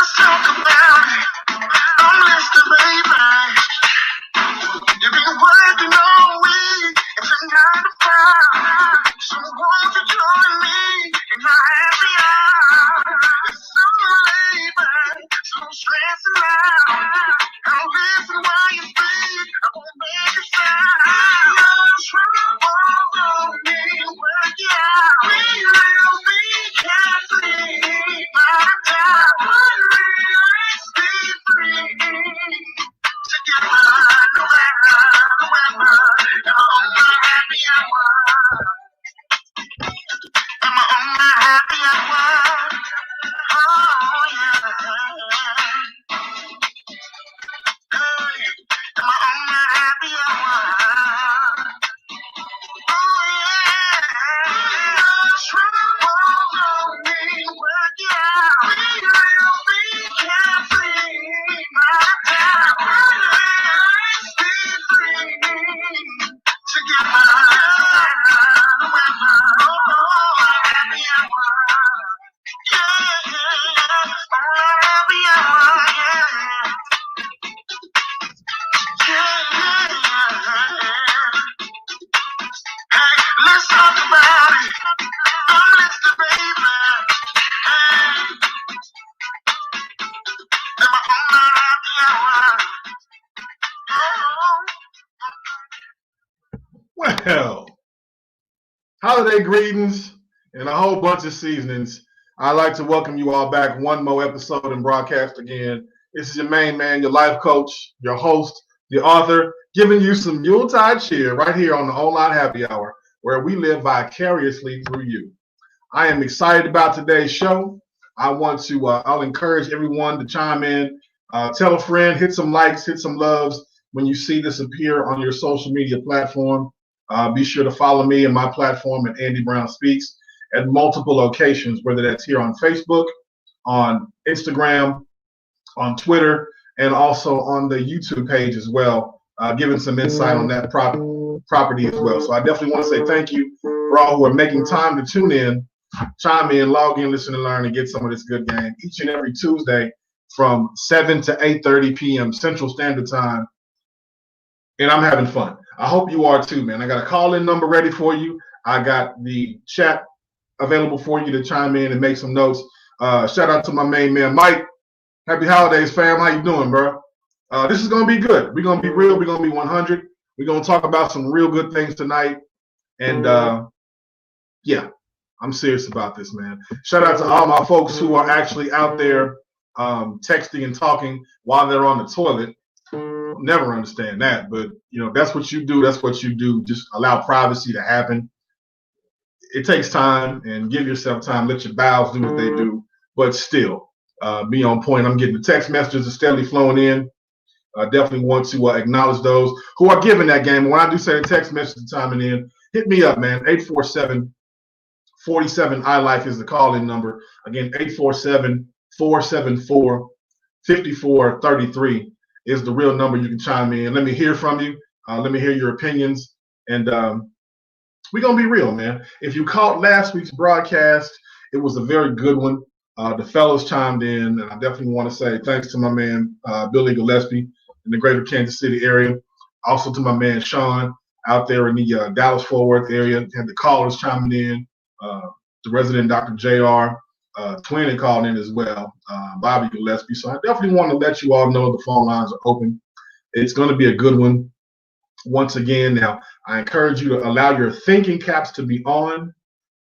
Let's talk about it. I'm listening, baby. You've been working all week. It's a 9 to 5. So won't you join me in my happy hour? It's so late, babe. So I'm stressing out. I'll listen while you speak. I won't make a sound. No trouble, don't need to work it out. We will be carefree by the time one relax, be free. Together, no matter, I'm on my happy hour. I'm on my happy hour. Oh, yeah. Hey, I'm on my happy hour. Oh, yeah. Trouble don't mean work it out. We will be carefree, my time. Let's be free. Together, weather, oh, happy hour. Yeah, happy hour, yeah. Yeah. Hey, let's talk about it. I'm listening, baby. Hey, am I on my happy hour? Well, holiday greetings and a whole bunch of seasonings. I'd like to welcome you all back one more episode and broadcast again. This is your main man, your life coach, your host, the author, giving you some Yuletide cheer right here on the Online Happy Hour, where we live vicariously through you. I am excited about today's show. I'll encourage everyone to chime in, tell a friend, hit some likes, hit some loves when you see this appear on your social media platform. Be sure to follow me and my platform at Andy Brown Speaks at multiple locations, whether that's here on Facebook, on Instagram, on Twitter, and also on the YouTube page as well, giving some insight on that property as well. So I definitely want to say thank you for all who are making time to tune in, chime in, log in, listen and learn, and get some of this good game each and every Tuesday from 7 to 8:30 p.m. Central Standard Time. And I'm having fun. I hope you are too, man. I got a call-in number ready for you. I got the chat available for you to chime in and make some notes. Shout out to my main man, Mike. Happy holidays, fam. How you doing, bro? This is going to be good. We're going to be real. We're going to be 100. We're going to talk about some real good things tonight. And, yeah, I'm serious about this, man. Shout out to all my folks who are actually out there texting and talking while they're on the toilet. Never understand that, but that's what you do. That's what you do. Just allow privacy to happen. It takes time, and give yourself time. Let your bowels do what they do, but still be on point. I'm getting the text messages are steadily flowing in. I definitely want to acknowledge those who are giving that game. When I do say the text message timing in, hit me up, man. 847-47-ILIFE is the call-in number. Again, 847-474-5433 is the real number. You can chime in. Let me hear from you. Let me hear your opinions. And we're going to be real, man. If you caught last week's broadcast, it was a very good one. The fellows chimed in, and I definitely want to say thanks to my man, Billy Gillespie in the greater Kansas City area. Also to my man, Sean, out there in the Dallas-Fort Worth area. Had the callers chiming in. The resident Dr. JR. Twin had called in as well, Bobby Gillespie. So I definitely want to let you all know the phone lines are open. It's going to be a good one. Once again, now, I encourage you to allow your thinking caps to be on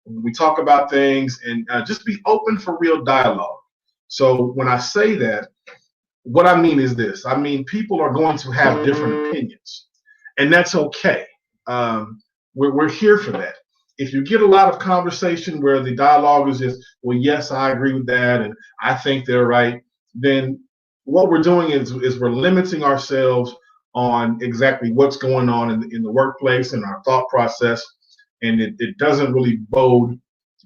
when we talk about things, and just be open for real dialogue. So when I say that, what I mean is this. I mean, people are going to have different opinions, and that's okay. We're here for that. If you get a lot of conversation where the dialogue is just, well, yes, I agree with that, and I think they're right, then what we're doing is we're limiting ourselves on exactly what's going on in the workplace and our thought process, and it doesn't really bode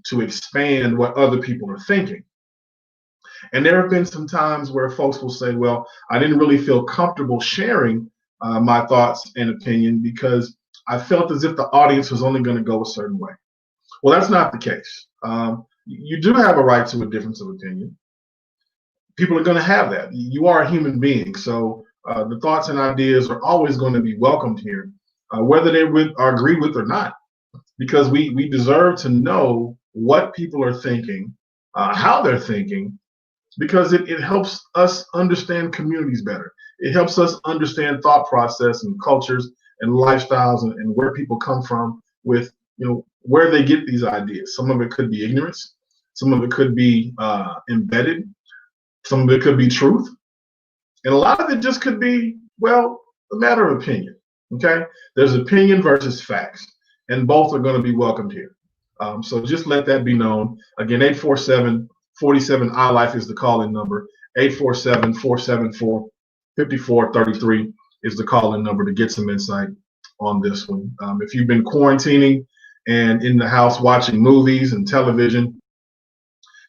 to expand what other people are thinking. And there have been some times where folks will say, well, I didn't really feel comfortable sharing my thoughts and opinion because I felt as if the audience was only going to go a certain way. Well, that's not the case. You do have a right to a difference of opinion. people are going to have that. You are a human being, so the thoughts and ideas are always going to be welcomed here, whether they are agree with or not, because we deserve to know what people are thinking, how they're thinking, because it helps us understand communities better. It helps us understand thought process and cultures and lifestyles and where people come from with, where they get these ideas. Some of it could be ignorance. Some of it could be embedded. Some of it could be truth. And a lot of it just could be, well, a matter of opinion. Okay? There's opinion versus facts, and both are going to be welcomed here. So just let that be known. Again, 847-47 iLife is the call-in number. 847-474-5433 is the call-in number to get some insight on this one. If you've been quarantining and in the house watching movies and television,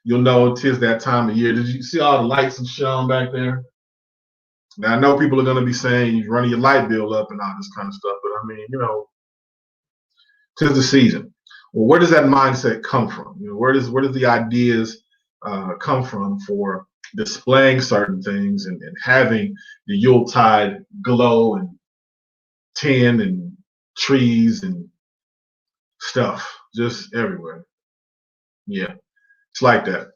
you'll know it is that time of year. Did you see all the lights and shit on back there? Now, I know people are going to be saying you're running your light bill up and all this kind of stuff, but I mean, 'tis the season. Well, where does that mindset come from? Where does the ideas come from for displaying certain things and having the Yuletide glow and tin and trees and stuff just everywhere? Yeah, it's like that.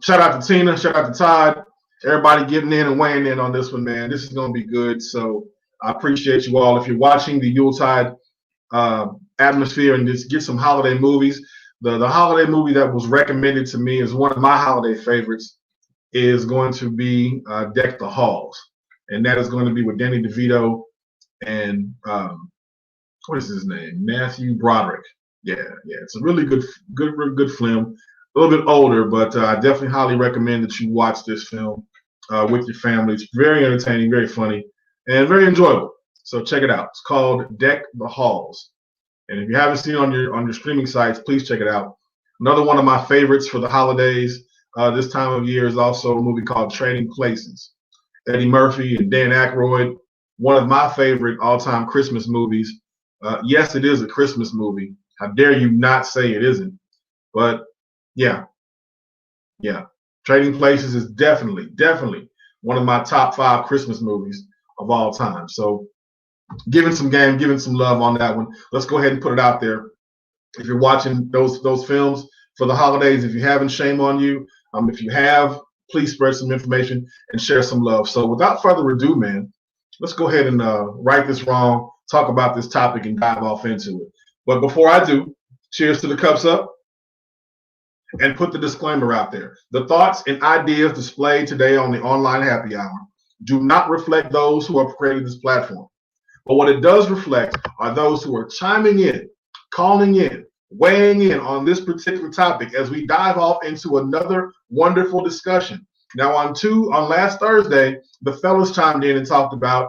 Shout out to Tina. Shout out to Todd. Everybody getting in and weighing in on this one, man. This is going to be good. So I appreciate you all. If you're watching the Yuletide atmosphere and just get some holiday movies, the holiday movie that was recommended to me is one of my holiday favorites, is going to be Deck the Halls. And that is going to be with Danny DeVito and what is his name? Matthew Broderick. Yeah. It's a really good film. A little bit older, but I definitely highly recommend that you watch this film with your family. It's very entertaining, very funny, and very enjoyable. So check it out. It's called Deck the Halls. And if you haven't seen it on your streaming sites, please check it out. Another one of my favorites for the holidays this time of year is also a movie called Trading Places. Eddie Murphy and Dan Aykroyd, one of my favorite all-time Christmas movies. Yes, it is a Christmas movie. How dare you not say it isn't? But yeah. Trading Places is definitely one of my top 5 Christmas movies of all time. So giving some game, giving some love on that one. Let's go ahead and put it out there. If you're watching those films for the holidays, if you haven't, shame on you. If you have, please spread some information and share some love. So without further ado, man, let's go ahead and right this wrong, talk about this topic and dive off into it. But before I do, cheers to the cups up. And put the disclaimer out there. The thoughts and ideas displayed today on the online happy hour do not reflect those who have created this platform. But what it does reflect are those who are chiming in, calling in, weighing in on this particular topic as we dive off into another wonderful discussion. Now, on last Thursday, the fellas chimed in and talked about,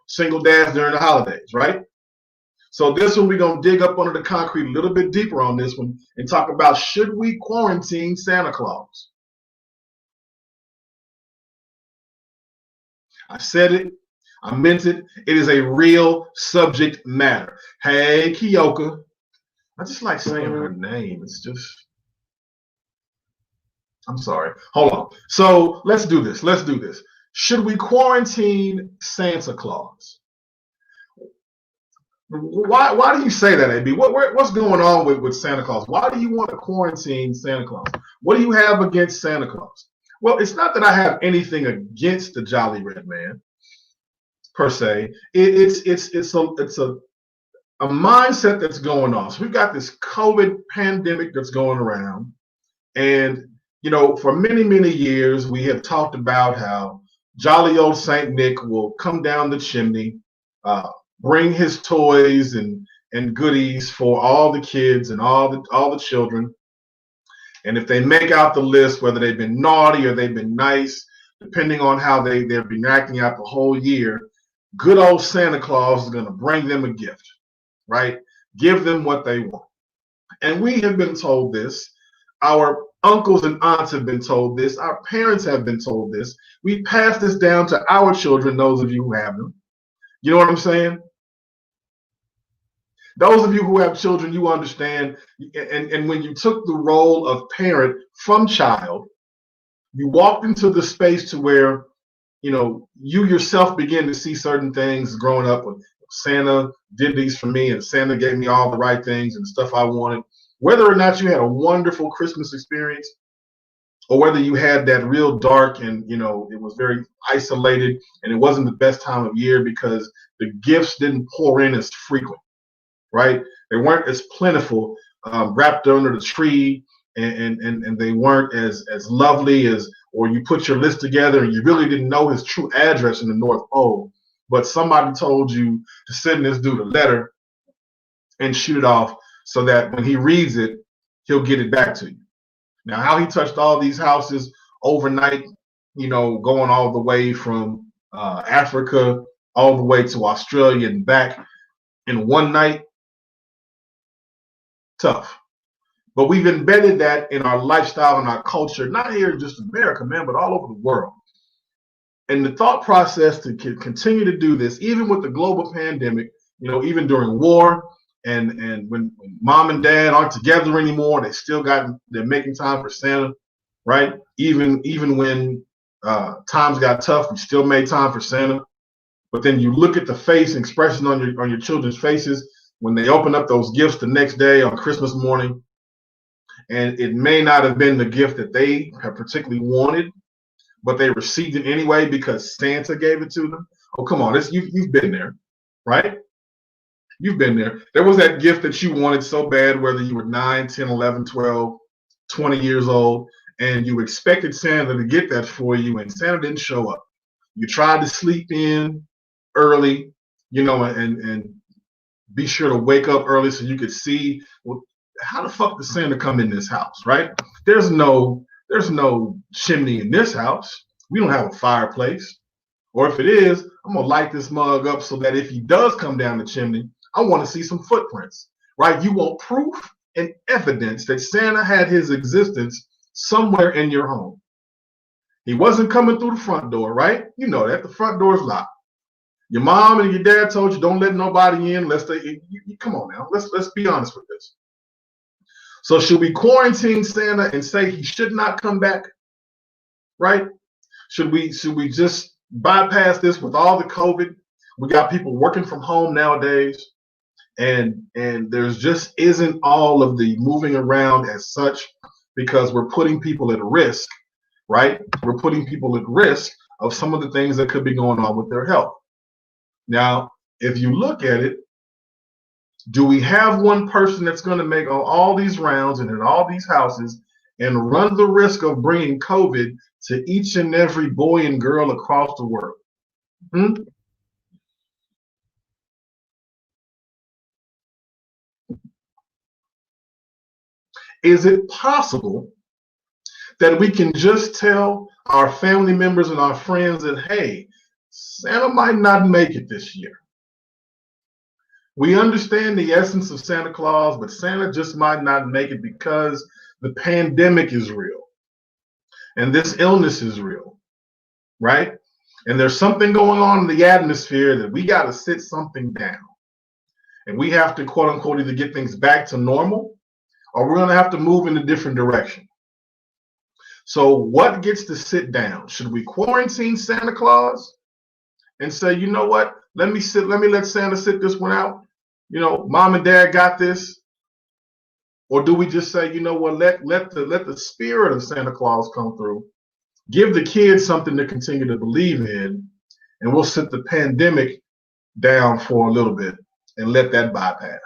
single dads during the holidays, right? So this one, we're going to dig up under the concrete a little bit deeper on this one and talk about, should we quarantine Santa Claus? I said it. I meant it. It is a real subject matter. Hey, Kiyoka. I just like saying her name. It's just, I'm sorry. Hold on. So let's do this. Should we quarantine Santa Claus? Why do you say that, AB? What's going on with Santa Claus? Why do you want to quarantine Santa Claus? What do you have against Santa Claus? Well, it's not that I have anything against the Jolly Red Man, per se. It's a mindset that's going on. So we've got this COVID pandemic that's going around, and for many years we have talked about how jolly old Saint Nick will come down the chimney, bring his toys and goodies for all the kids and all the children. And if they make out the list, whether they've been naughty or they've been nice, depending on how they've been acting out the whole year, good old Santa Claus is going to bring them a gift, right? Give them what they want. And we have been told this. Our uncles and aunts have been told this. Our parents have been told this. We pass this down to our children, those of you who have them. You know what I'm saying? Those of you who have children, you understand. And when you took the role of parent from child, you walked into the space to where, you yourself begin to see certain things growing up. Santa did these for me, and Santa gave me all the right things and stuff I wanted. Whether or not you had a wonderful Christmas experience, or whether you had that real dark and, it was very isolated and it wasn't the best time of year because the gifts didn't pour in as frequent, right? They weren't as plentiful, wrapped under the tree, and they weren't as lovely as, or you put your list together and you really didn't know his true address in the North Pole, but somebody told you to send this dude a letter and shoot it off so that when he reads it, he'll get it back to you. Now, how he touched all these houses overnight, going all the way from Africa all the way to Australia and back in one night, tough. But we've embedded that in our lifestyle and our culture, not here in just America, man, but all over the world. And the thought process to continue to do this, even with the global pandemic, even during war, and when mom and dad aren't together anymore, they're making time for Santa, right? Even when times got tough, we still made time for Santa. But then you look at the face and expression on your children's faces when they open up those gifts the next day on Christmas morning, and it may not have been the gift that they have particularly wanted, but they received it anyway because Santa gave it to them. Oh, come on, you've been there, right? You've been there. There was that gift that you wanted so bad, whether you were 9, 10, 11, 12, 20 years old, and you expected Santa to get that for you, and Santa didn't show up. You tried to sleep in early, and be sure to wake up early so you could see, well, how the fuck does Santa come in this house, right? There's no chimney in this house. We don't have a fireplace. Or if it is, I'm going to light this mug up so that if he does come down the chimney, I want to see some footprints, right? You want proof and evidence that Santa had his existence somewhere in your home. He wasn't coming through the front door, right? You know that. The front door is locked. Your mom and your dad told you don't let nobody in unless come on now. Let's be honest with this. So should we quarantine Santa and say he should not come back? Right? Should we just bypass this with all the COVID? We got people working from home nowadays, and there's just isn't all of the moving around as such because we're putting people at risk, right? We're putting people at risk of some of the things that could be going on with their health. Now, if you look at it, do we have one person that's going to make all these rounds and in all these houses and run the risk of bringing COVID to each and every boy and girl across the world? Is it possible that we can just tell our family members and our friends that, hey, Santa might not make it this year? We understand the essence of Santa Claus, but Santa just might not make it because the pandemic is real and this illness is real, right? And there's something going on in the atmosphere that we got to sit something down. And we have to, quote unquote, either get things back to normal or we're going to have to move in a different direction. So what gets to sit down? Should we quarantine Santa Claus and say, you know what? Let me let Santa sit this one out. Mom and dad got this. Or do we just say, you know what, let the spirit of Santa Claus come through, give the kids something to continue to believe in, and we'll sit the pandemic down for a little bit and let that bypass.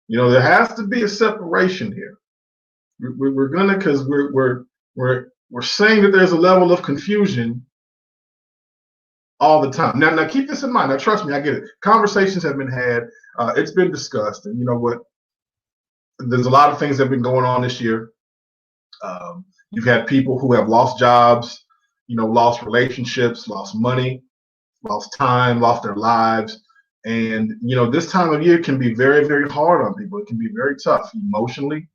There has to be a separation here. We're gonna, because we're saying that there's a level of confusion all the time. Now keep this in mind. Now trust me, I get it. Conversations have been had. It's been discussed, and you know what? There's a lot of things that have been going on this year. You've had people who have lost jobs, lost relationships, lost money, lost time, lost their lives. And, this time of year can be very, very hard on people. It can be very tough emotionally,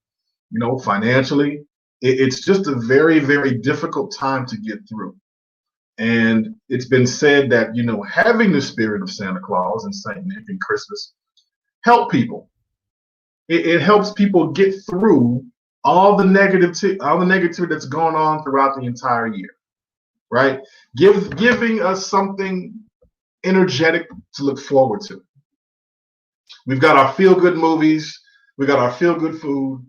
financially. It's just a very, very difficult time to get through. And it's been said that, having the spirit of Santa Claus and Saint Nick and Christmas help people. It helps people get through all the negativity that's going on throughout the entire year, right? Giving us something energetic to look forward to. We've got our feel-good movies. We got our feel-good food.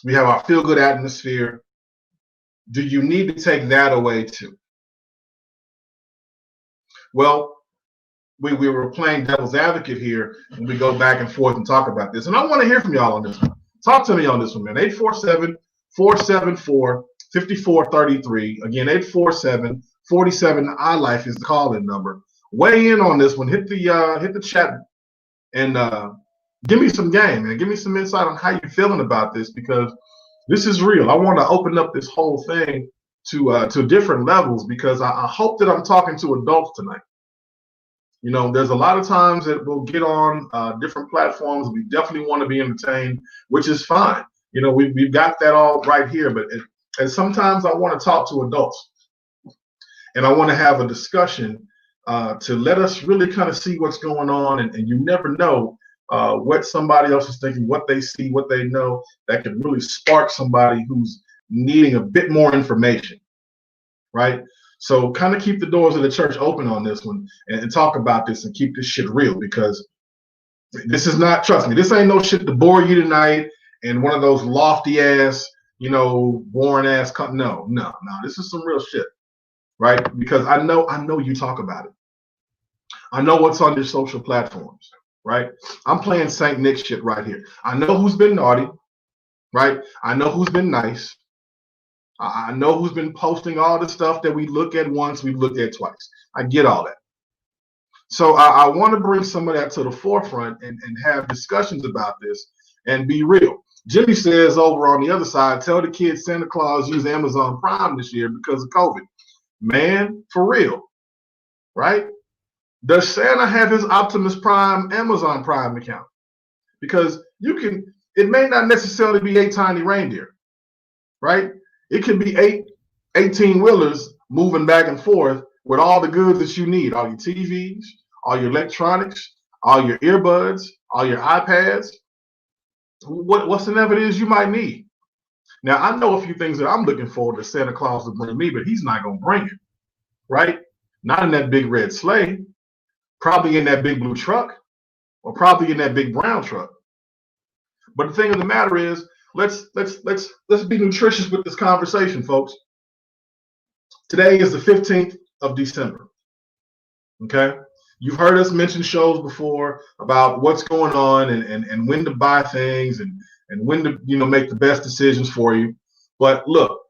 We have our feel-good atmosphere. Do you need to take that away too? Well, we were playing devil's advocate here, and we go back and forth and talk about this. And I want to hear from y'all on this one. Talk to me on this one, man. 847-474-5433. Again, 847-47-iLife is the call-in number. Weigh in on this one. Hit the chat and give me some game, man. Give me some insight on how you're feeling about this, because this is real. I want to open up this whole thing to different levels, because I hope that I'm talking to adults tonight. You know, there's a lot of times that we'll get on different platforms. We definitely want to be entertained, which is fine. You know, we've got that all right here. But and sometimes I want to talk to adults, and I want to have a discussion to let us really kind of see what's going on. And you never know what somebody else is thinking, what they see, what they know, that can really spark somebody who's needing a bit more information, right? So kind of keep the doors of the church open on this one and talk about this and keep this shit real, because this is not, trust me, this ain't no shit to bore you tonight and one of those lofty ass, you know, boring ass, no, this is some real shit, right? Because I know you talk about it. I know what's on your social platforms, right? I'm playing Saint Nick shit right here. I know who's been naughty, right? I know who's been nice. I know who's been posting all the stuff that we look at once, we looked at twice. I get all that. So I want to bring some of that to the forefront and have discussions about this and be real. Jimmy says over on the other side, tell the kids Santa Claus used Amazon Prime this year because of COVID. Man, for real, right? Does Santa have his Optimus Prime Amazon Prime account? Because it may not necessarily be 8 tiny reindeer, right? It could be 18-wheelers moving back and forth with all the goods that you need, all your TVs, all your electronics, all your earbuds, all your iPads, whatsoever it is you might need. Now, I know a few things that I'm looking forward to Santa Claus to bring me, but he's not going to bring it, right? Not in that big red sleigh, probably in that big blue truck, or probably in that big brown truck. But the thing of the matter is, let's be nutritious with this conversation, folks. Today is the 15th of December. Okay? You've heard us mention shows before about what's going on and when to buy things and when to, you know, make the best decisions for you. But look,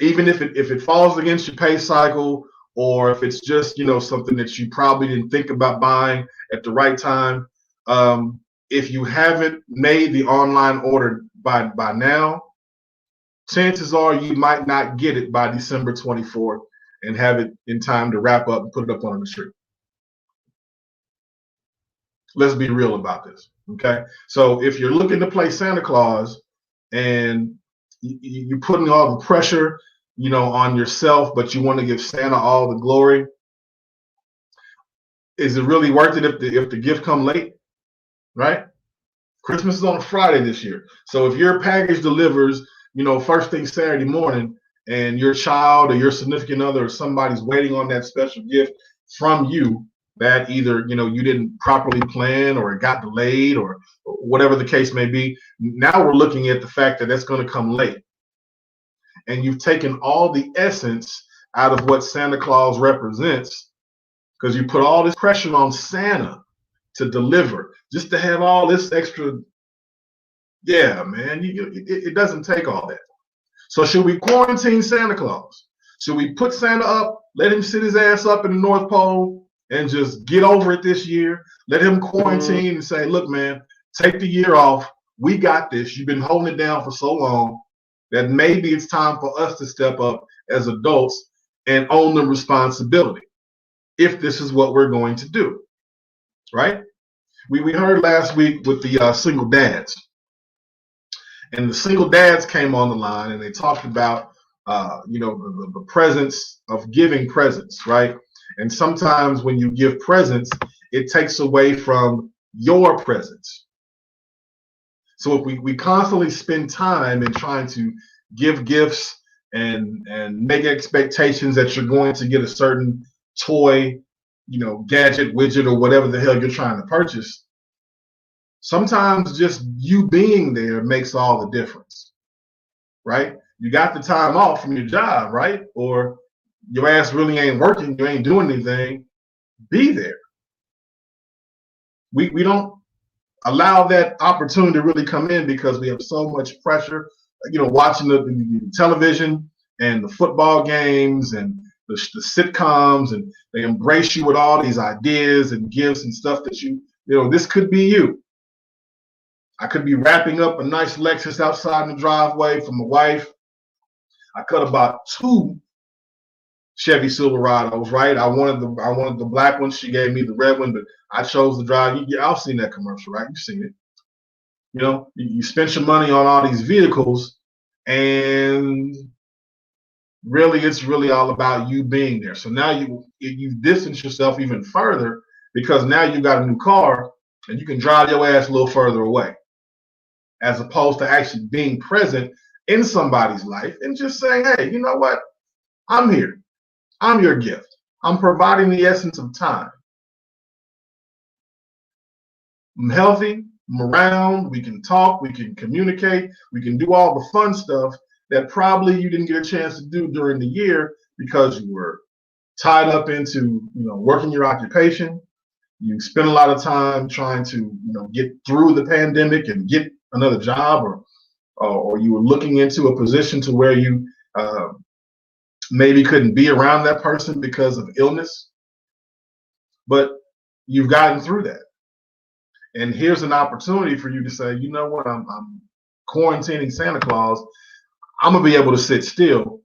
even if it falls against your pay cycle, or if it's just, you know, something that you probably didn't think about buying at the right time, if you haven't made the online order by now, chances are you might not get it by December 24th and have it in time to wrap up and put it up on the tree. Let's be real about this, okay? So if you're looking to play Santa Claus and you're putting all the pressure, you know, on yourself, but you want to give Santa all the glory, is it really worth it if the gift come late, right? Christmas is on a Friday this year. So if your package delivers, you know, first thing Saturday morning, and your child or your significant other or somebody's waiting on that special gift from you that either, you know, you didn't properly plan or it got delayed or whatever the case may be, now we're looking at the fact that that's going to come late. And you've taken all the essence out of what Santa Claus represents, because you put all this pressure on Santa to deliver, just to have all this extra. Yeah, man, it doesn't take all that. So should we quarantine Santa Claus? Should we put Santa up, let him sit his ass up in the North Pole and just get over it this year? Let him quarantine and say, look, man, take the year off. We got this. You've been holding it down for so long that maybe it's time for us to step up as adults and own the responsibility, if this is what we're going to do, right? We heard last week with the single dads. And the single dads came on the line and they talked about, you know, the presence of giving presents, right? And sometimes when you give presents, it takes away from your presence. So if we constantly spend time in trying to give gifts and make expectations that you're going to get a certain toy, gadget, widget, or whatever the hell you're trying to purchase, sometimes just you being there makes all the difference, right? You got the time off from your job, right? Or your ass really ain't working, you ain't doing anything. Be there. We don't allow that opportunity to really come in because we have so much pressure, watching the television and the football games and the sitcoms, and they embrace you with all these ideas and gifts and stuff that this could be you. I could be wrapping up a nice Lexus outside in the driveway for my wife. I could have bought 2 Chevy Silverados, right? I wanted the black one. She gave me the red one, but I chose to drive. I've seen that commercial, right? You've seen it. You spent your money on all these vehicles, and really, it's really all about you being there. So now you've distanced yourself even further because now you got a new car and you can drive your ass a little further away, as opposed to actually being present in somebody's life and just saying, hey, you know what? I'm here. I'm your gift. I'm providing the essence of time. I'm healthy. I'm around. We can talk. We can communicate. We can do all the fun stuff that probably you didn't get a chance to do during the year because you were tied up into, working your occupation. You spent a lot of time trying to, get through the pandemic and get another job, or you were looking into a position to where you maybe couldn't be around that person because of illness, but you've gotten through that. And here's an opportunity for you to say, you know what, I'm quarantining Santa Claus. I'm going to be able to sit still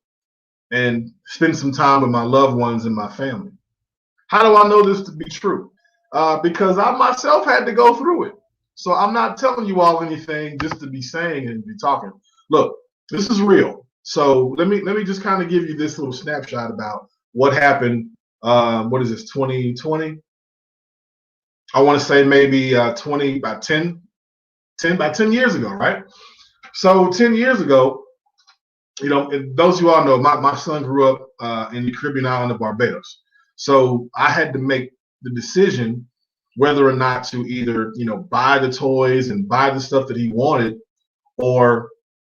and spend some time with my loved ones and my family. How do I know this to be true? Because I myself had to go through it. So I'm not telling you all anything just to be saying and be talking. Look, this is real. So let me just kind of give you this little snapshot about what happened. What is this, 2020? I want to say maybe 10 years ago, right? So 10 years ago, and those of you all know, my son grew up in the Caribbean island of Barbados. So I had to make the decision whether or not to either, buy the toys and buy the stuff that he wanted, or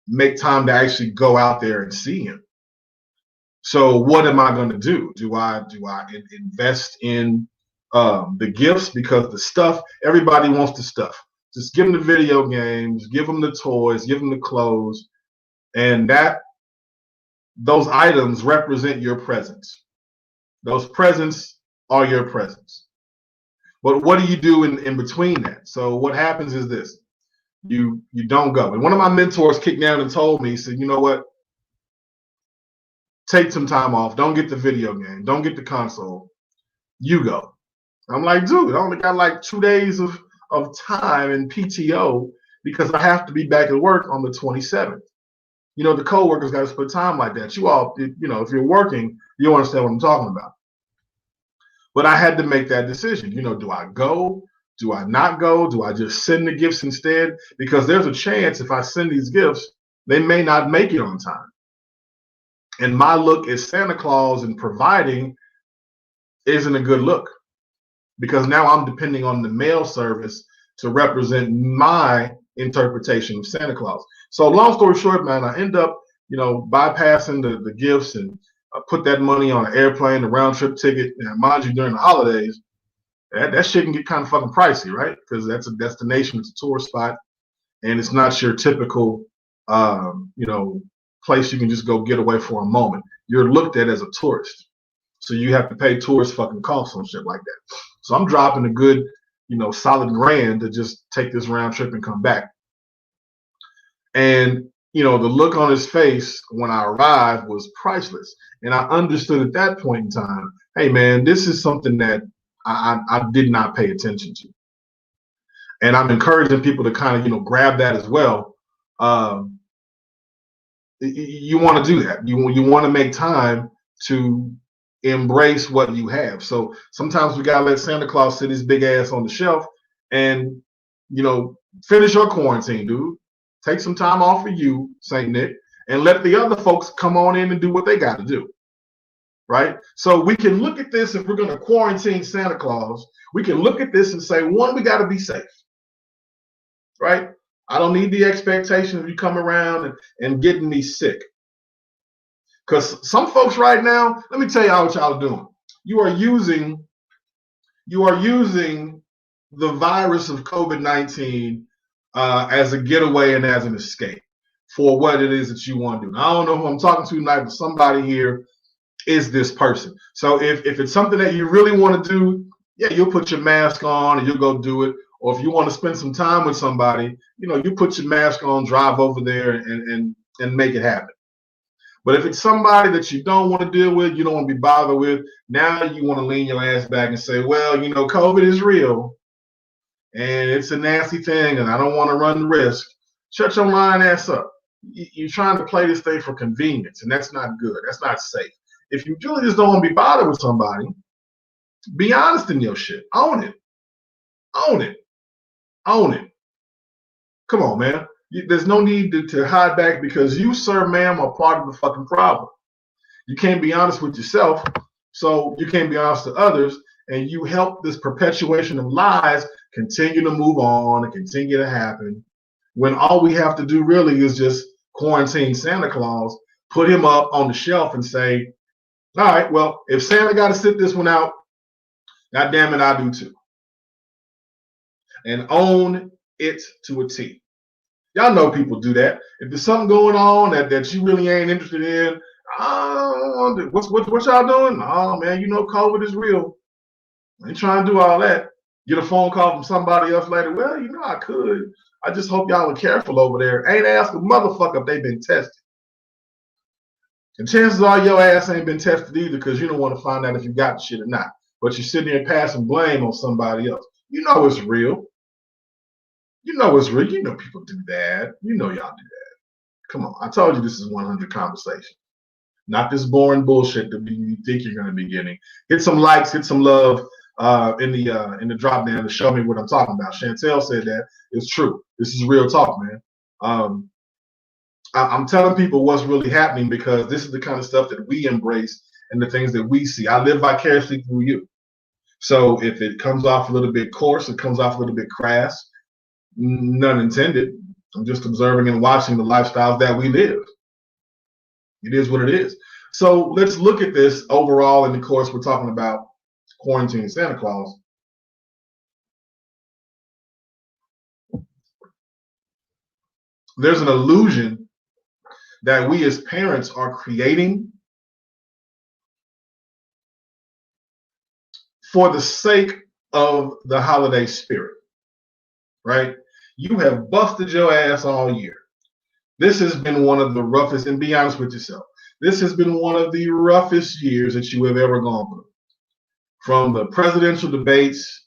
make time to actually go out there and see him. So what am I going to do? Do I invest in the gifts? Because the stuff, everybody wants the stuff. Just give them the video games, give them the toys, give them the clothes, and those items represent your presence. Those presents are your presents. But what do you do in between that? So what happens is this. You don't go. And one of my mentors kicked down and told me, he said, you know what? Take some time off. Don't get the video game. Don't get the console. You go. I'm like, dude, I only got like 2 days of time in PTO because I have to be back at work on the 27th. The coworkers got to split time like that. You all, if you're working, you understand what I'm talking about. But I had to make that decision. Do I go? Do I not go? Do I just send the gifts instead? Because there's a chance if I send these gifts, they may not make it on time. And my look as Santa Claus and providing isn't a good look, because now I'm depending on the mail service to represent my interpretation of Santa Claus. So long story short, man, I end up, bypassing the gifts and put that money on an airplane, a round trip ticket. And mind you, during the holidays, that shit can get kind of fucking pricey, right? Because that's a destination, it's a tourist spot, and it's not your typical, place you can just go get away for a moment. You're looked at as a tourist, so you have to pay tourist fucking costs on shit like that. So I'm dropping a good, solid grand to just take this round trip and come back. And the look on his face when I arrived was priceless, and I understood at that point in time, hey man, this is something that I did not pay attention to. And I'm encouraging people to kind of, grab that as well. You want to do that. You want to make time to embrace what you have. So sometimes we got to let Santa Claus sit his big ass on the shelf and, Finish your quarantine, dude. Take some time off for you, St. Nick, and let the other folks come on in and do what they got to do. Right? So we can look at this if we're going to quarantine Santa Claus. We can look at this and say, one, we got to be safe. Right? I don't need the expectation of you coming around and getting me sick. Because some folks right now, let me tell y'all what y'all are doing. You are using the virus of COVID-19 as a getaway and as an escape for what it is that you want to do. Now, I don't know who I'm talking to tonight, but somebody here is this person. So if it's something that you really want to do, yeah, you'll put your mask on and you'll go do it. Or if you want to spend some time with somebody, you put your mask on, drive over there and make it happen. But if it's somebody that you don't want to deal with, you don't want to be bothered with, now you want to lean your ass back and say, well, COVID is real and it's a nasty thing and I don't want to run the risk. Shut your lying ass up. You're trying to play this thing for convenience, and that's not good. That's not safe. If you really just don't want to be bothered with somebody, be honest in your shit. Own it. Own it. Own it. Come on, man. There's no need to hide back because you, sir, ma'am, are part of the fucking problem. You can't be honest with yourself, so you can't be honest to others, and you help this perpetuation of lies continue to move on and continue to happen when all we have to do really is just quarantine Santa Claus, put him up on the shelf and say, all right, well, if Santa got to sit this one out, God damn it, I do too. And own it to a T. Y'all know people do that. If there's something going on that you really ain't interested in, what y'all doing? Oh man, COVID is real. I ain't trying to do all that. Get a phone call from somebody else later. Well, I could. I just hope y'all are careful over there. Ain't ask a motherfucker if they've been tested. And chances are your ass ain't been tested either because you don't want to find out if you got the shit or not. But you're sitting there passing blame on somebody else. It's real. It's real. People do that. Y'all do that. Come on. I told you this is 100 conversation. Not this boring bullshit that you think you're going to be getting. Hit some likes, hit some love in the drop down to show me what I'm talking about. Chantel said that. It's true. This is real talk, man. I'm telling people what's really happening because this is the kind of stuff that we embrace and the things that we see. I live vicariously through you. So if it comes off a little bit coarse, it comes off a little bit crass, none intended. I'm just observing and watching the lifestyles that we live. It is what it is. So let's look at this overall. And of course, we're talking about quarantine Santa Claus. There's an illusion that we as parents are creating for the sake of the holiday spirit, right? You have busted your ass all year. This has been one of the roughest, and be honest with yourself, this has been one of the roughest years that you have ever gone through. From the presidential debates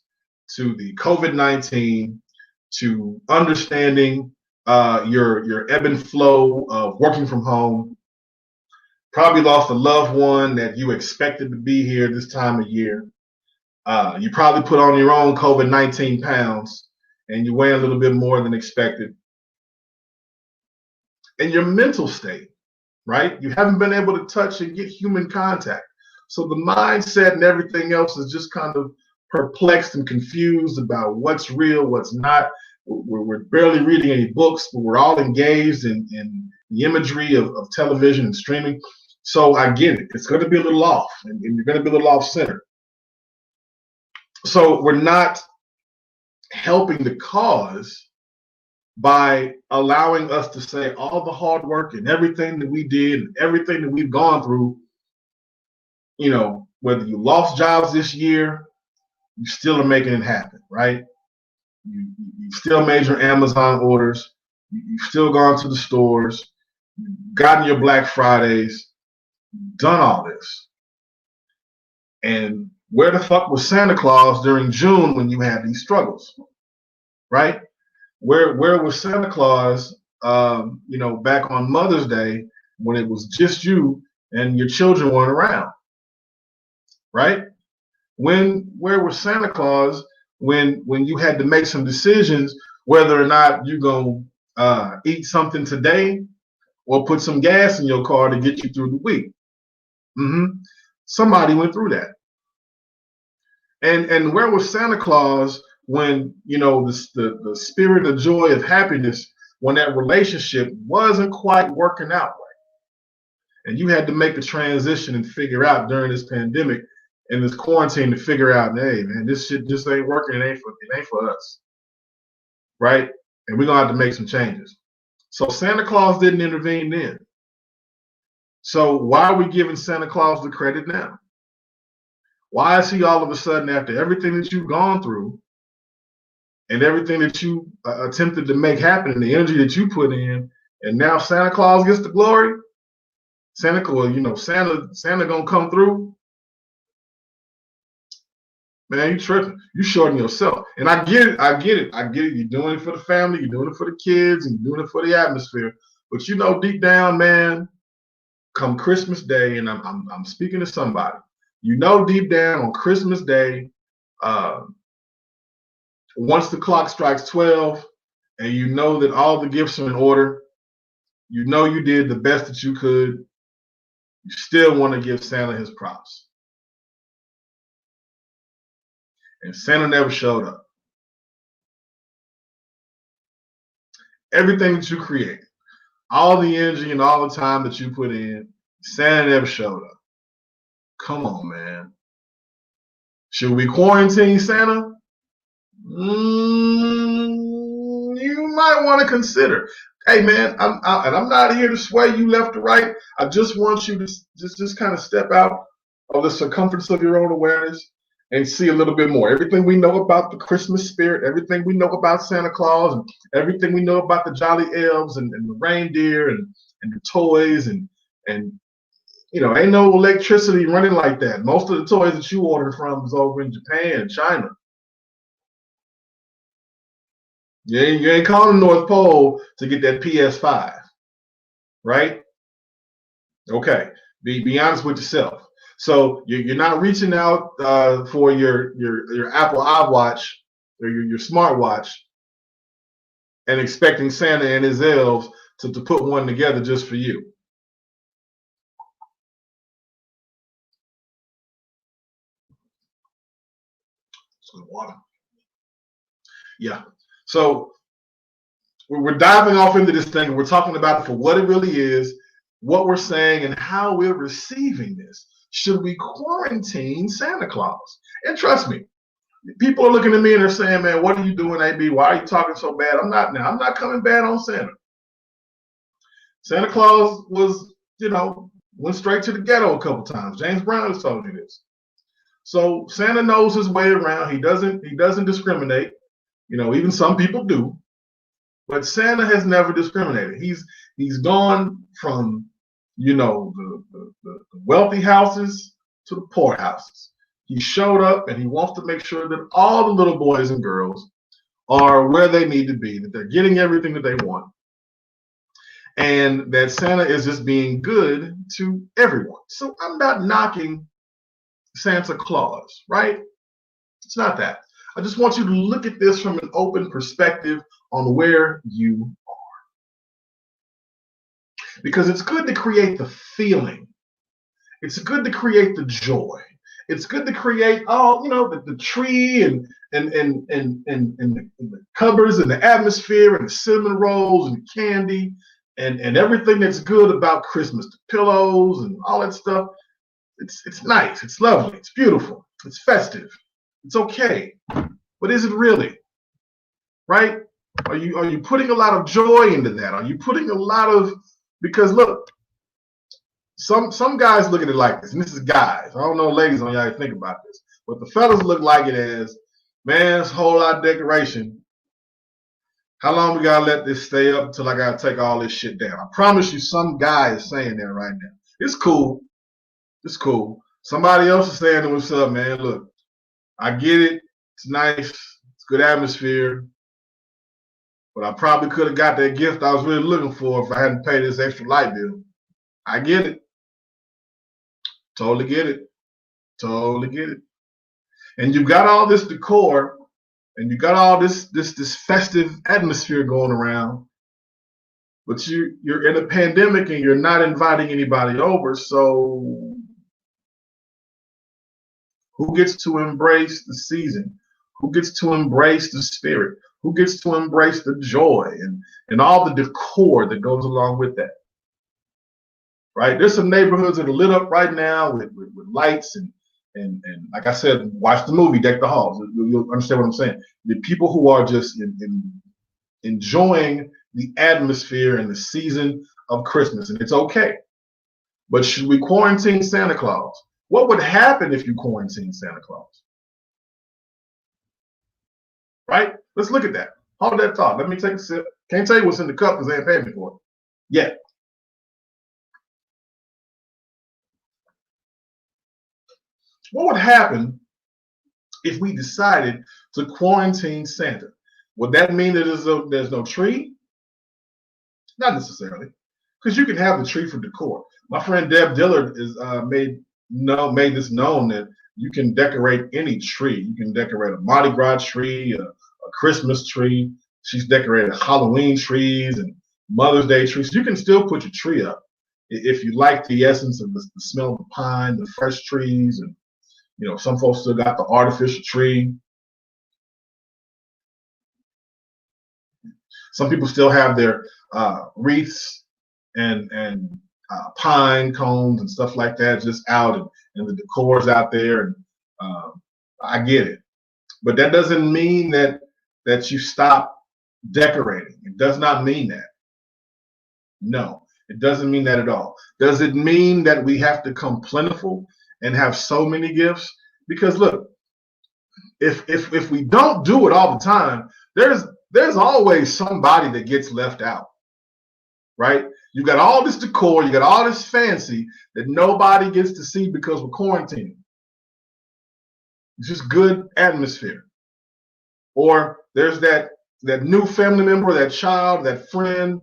to the COVID-19 to understanding your ebb and flow of working from home. Probably lost a loved one that you expected to be here this time of year. You probably put on your own COVID-19 pounds and you weigh a little bit more than expected. And your mental state, right? You haven't been able to touch and get human contact. So the mindset and everything else is just kind of perplexed and confused about what's real, what's not. We're barely reading any books, but we're all engaged in the imagery of television and streaming. So I get it. It's going to be a little off, and you're going to be a little off center. So we're not helping the cause by allowing us to say all the hard work and everything that we did and everything that we've gone through, whether you lost jobs this year, you still are making it happen, right? You've still made your Amazon orders. You've still gone to the stores, gotten your Black Fridays, done all this. And where the fuck was Santa Claus during June when you had these struggles, right? Where was Santa Claus, back on Mother's Day when it was just you and your children weren't around, right? Where was Santa Claus when you had to make some decisions whether or not you're going to eat something today or put some gas in your car to get you through the week. Somebody went through that. And where was Santa Claus when, the spirit of joy, of happiness, when that relationship wasn't quite working out right? And you had to make a transition and figure out during this pandemic and this quarantine to figure out, hey, man, this shit just ain't working. It ain't for us. Right? And we're going to have to make some changes. So Santa Claus didn't intervene then. So why are we giving Santa Claus the credit now? Why is he all of a sudden, after everything that you've gone through and everything that you attempted to make happen and the energy that you put in, and now Santa Claus gets the glory? Santa gonna come through? Man, you tripping. You shorting yourself. And I get it. You're doing it for the family, you're doing it for the kids, and you're doing it for the atmosphere. But deep down, man, come Christmas Day, and I'm speaking to somebody. Deep down on Christmas Day, once the clock strikes 12, and you know that all the gifts are in order, you did the best that you could, you still want to give Santa his props. And Santa never showed up. Everything that you create, all the energy and all the time that you put in, Santa never showed up. Come on, man. Should we quarantine Santa? You might want to consider. Hey, man, I'm not here to sway you left or right. I just want you to just kind of step out of the circumference of your own awareness and see a little bit more. Everything we know about the Christmas spirit, everything we know about Santa Claus, and everything we know about the jolly elves and the reindeer and the toys and ain't no electricity running like that. Most of the toys that you order from is over in Japan and China. You ain't calling the North Pole to get that PS5, right? Okay, be honest with yourself. So you're not reaching out for your Apple iWatch or your smartwatch and expecting Santa and his elves to put one together just for you. Some water. Yeah. So we're diving off into this thing, and we're talking about it for what it really is, what we're saying, and how we're receiving this. Should we quarantine Santa Claus? And trust me, people are looking at me and they're saying, man, what are you doing, AB? Why are you talking so bad? I'm not coming bad on Santa. Santa Claus was, went straight to the ghetto a couple times. James Brown has told you this. So Santa knows his way around. He doesn't discriminate. Even some people do. But Santa has never discriminated. He's gone from, the wealthy houses to the poor houses. He showed up and he wants to make sure that all the little boys and girls are where they need to be, that they're getting everything that they want. And that Santa is just being good to everyone. So I'm not knocking Santa Claus, right? It's not that. I just want you to look at this from an open perspective on where you are. Because it's good to create the feeling. It's good to create the joy. It's good to create the tree and the cupboards and the atmosphere and the cinnamon rolls and the candy and everything that's good about Christmas, the pillows and all that stuff. It's nice, it's lovely, it's beautiful, it's festive, it's okay. But is it really? Right? Are you putting a lot of joy into that? Are you putting a lot of, because look, some guys look at it like this, and this is guys. I don't know, ladies, on y'all think about this, but the fellas look like it as, man, it's a whole lot of decoration. How long we gotta let this stay up until I gotta take all this shit down? I promise you, some guy is saying that right now. It's cool. It's cool. Somebody else is saying, what's up, man? Look, I get it. It's nice. It's good atmosphere. But I probably could have got that gift I was really looking for if I hadn't paid this extra light bill. I get it. Totally get it. Totally get it. And you've got all this decor and you got all this festive atmosphere going around, but you're in a pandemic and you're not inviting anybody over. So who gets to embrace the season? Who gets to embrace the spirit? Who gets to embrace the joy and all the decor that goes along with that? Right? There's some neighborhoods that are lit up right now with lights and like I said, watch the movie Deck the Halls. You'll understand what I'm saying. The people who are just enjoying the atmosphere and the season of Christmas, and it's okay. But should we quarantine Santa Claus? What would happen if you quarantine Santa Claus? Right? Let's look at that. Hold that thought. Let me take a sip. Can't tell you what's in the cup because they ain't paid me for it yet. What would happen if we decided to quarantine Santa? Would that mean that there's no tree? Not necessarily, because you can have the tree for decor. My friend Deb Dillard is made this known that you can decorate any tree. You can decorate a Mardi Gras tree, a Christmas tree. She's decorated Halloween trees and Mother's Day trees. You can still put your tree up if you like the essence of the smell of the pine, the fresh trees, and some folks still got the artificial tree. Some people still have their wreaths and pine cones and stuff like that just out, and the decor's out there. And I get it, but that doesn't mean that you stop decorating. It does not mean that. No, it doesn't mean that at all. Does it mean that we have to come plentiful and have so many gifts? Because look, if we don't do it all the time, there's always somebody that gets left out, right? You got all this decor, you got all this fancy that nobody gets to see because we're quarantining. It's just good atmosphere. Or there's that new family member, that child, that friend,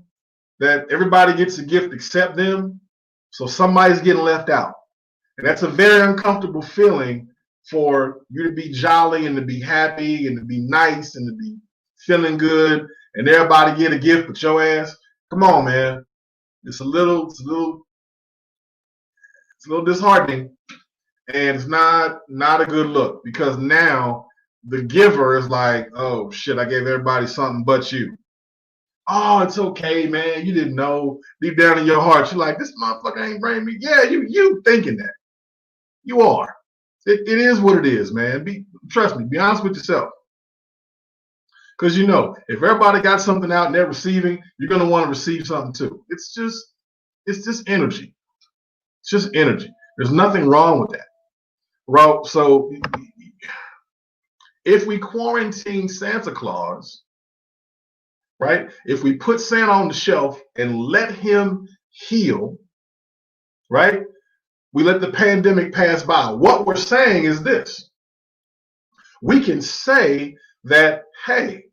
that everybody gets a gift except them. So somebody's getting left out. And that's a very uncomfortable feeling for you to be jolly and to be happy and to be nice and to be feeling good and everybody get a gift but your ass. Come on, man. It's a little disheartening, and it's not a good look, because now the giver is like, oh shit, I gave everybody something but you. Oh, it's okay, man. You didn't know. Deep down in your heart, you're like, this motherfucker ain't bringing me. Yeah, you thinking that. You are. It is what it is, man. Trust me, be honest with yourself. Because if everybody got something out and they're receiving, you're gonna want to receive something too. It's just energy. It's just energy. There's nothing wrong with that. Right? So if we quarantine Santa Claus, right? If we put Santa on the shelf and let him heal, right? We let the pandemic pass by. What we're saying is this. We can say that, hey,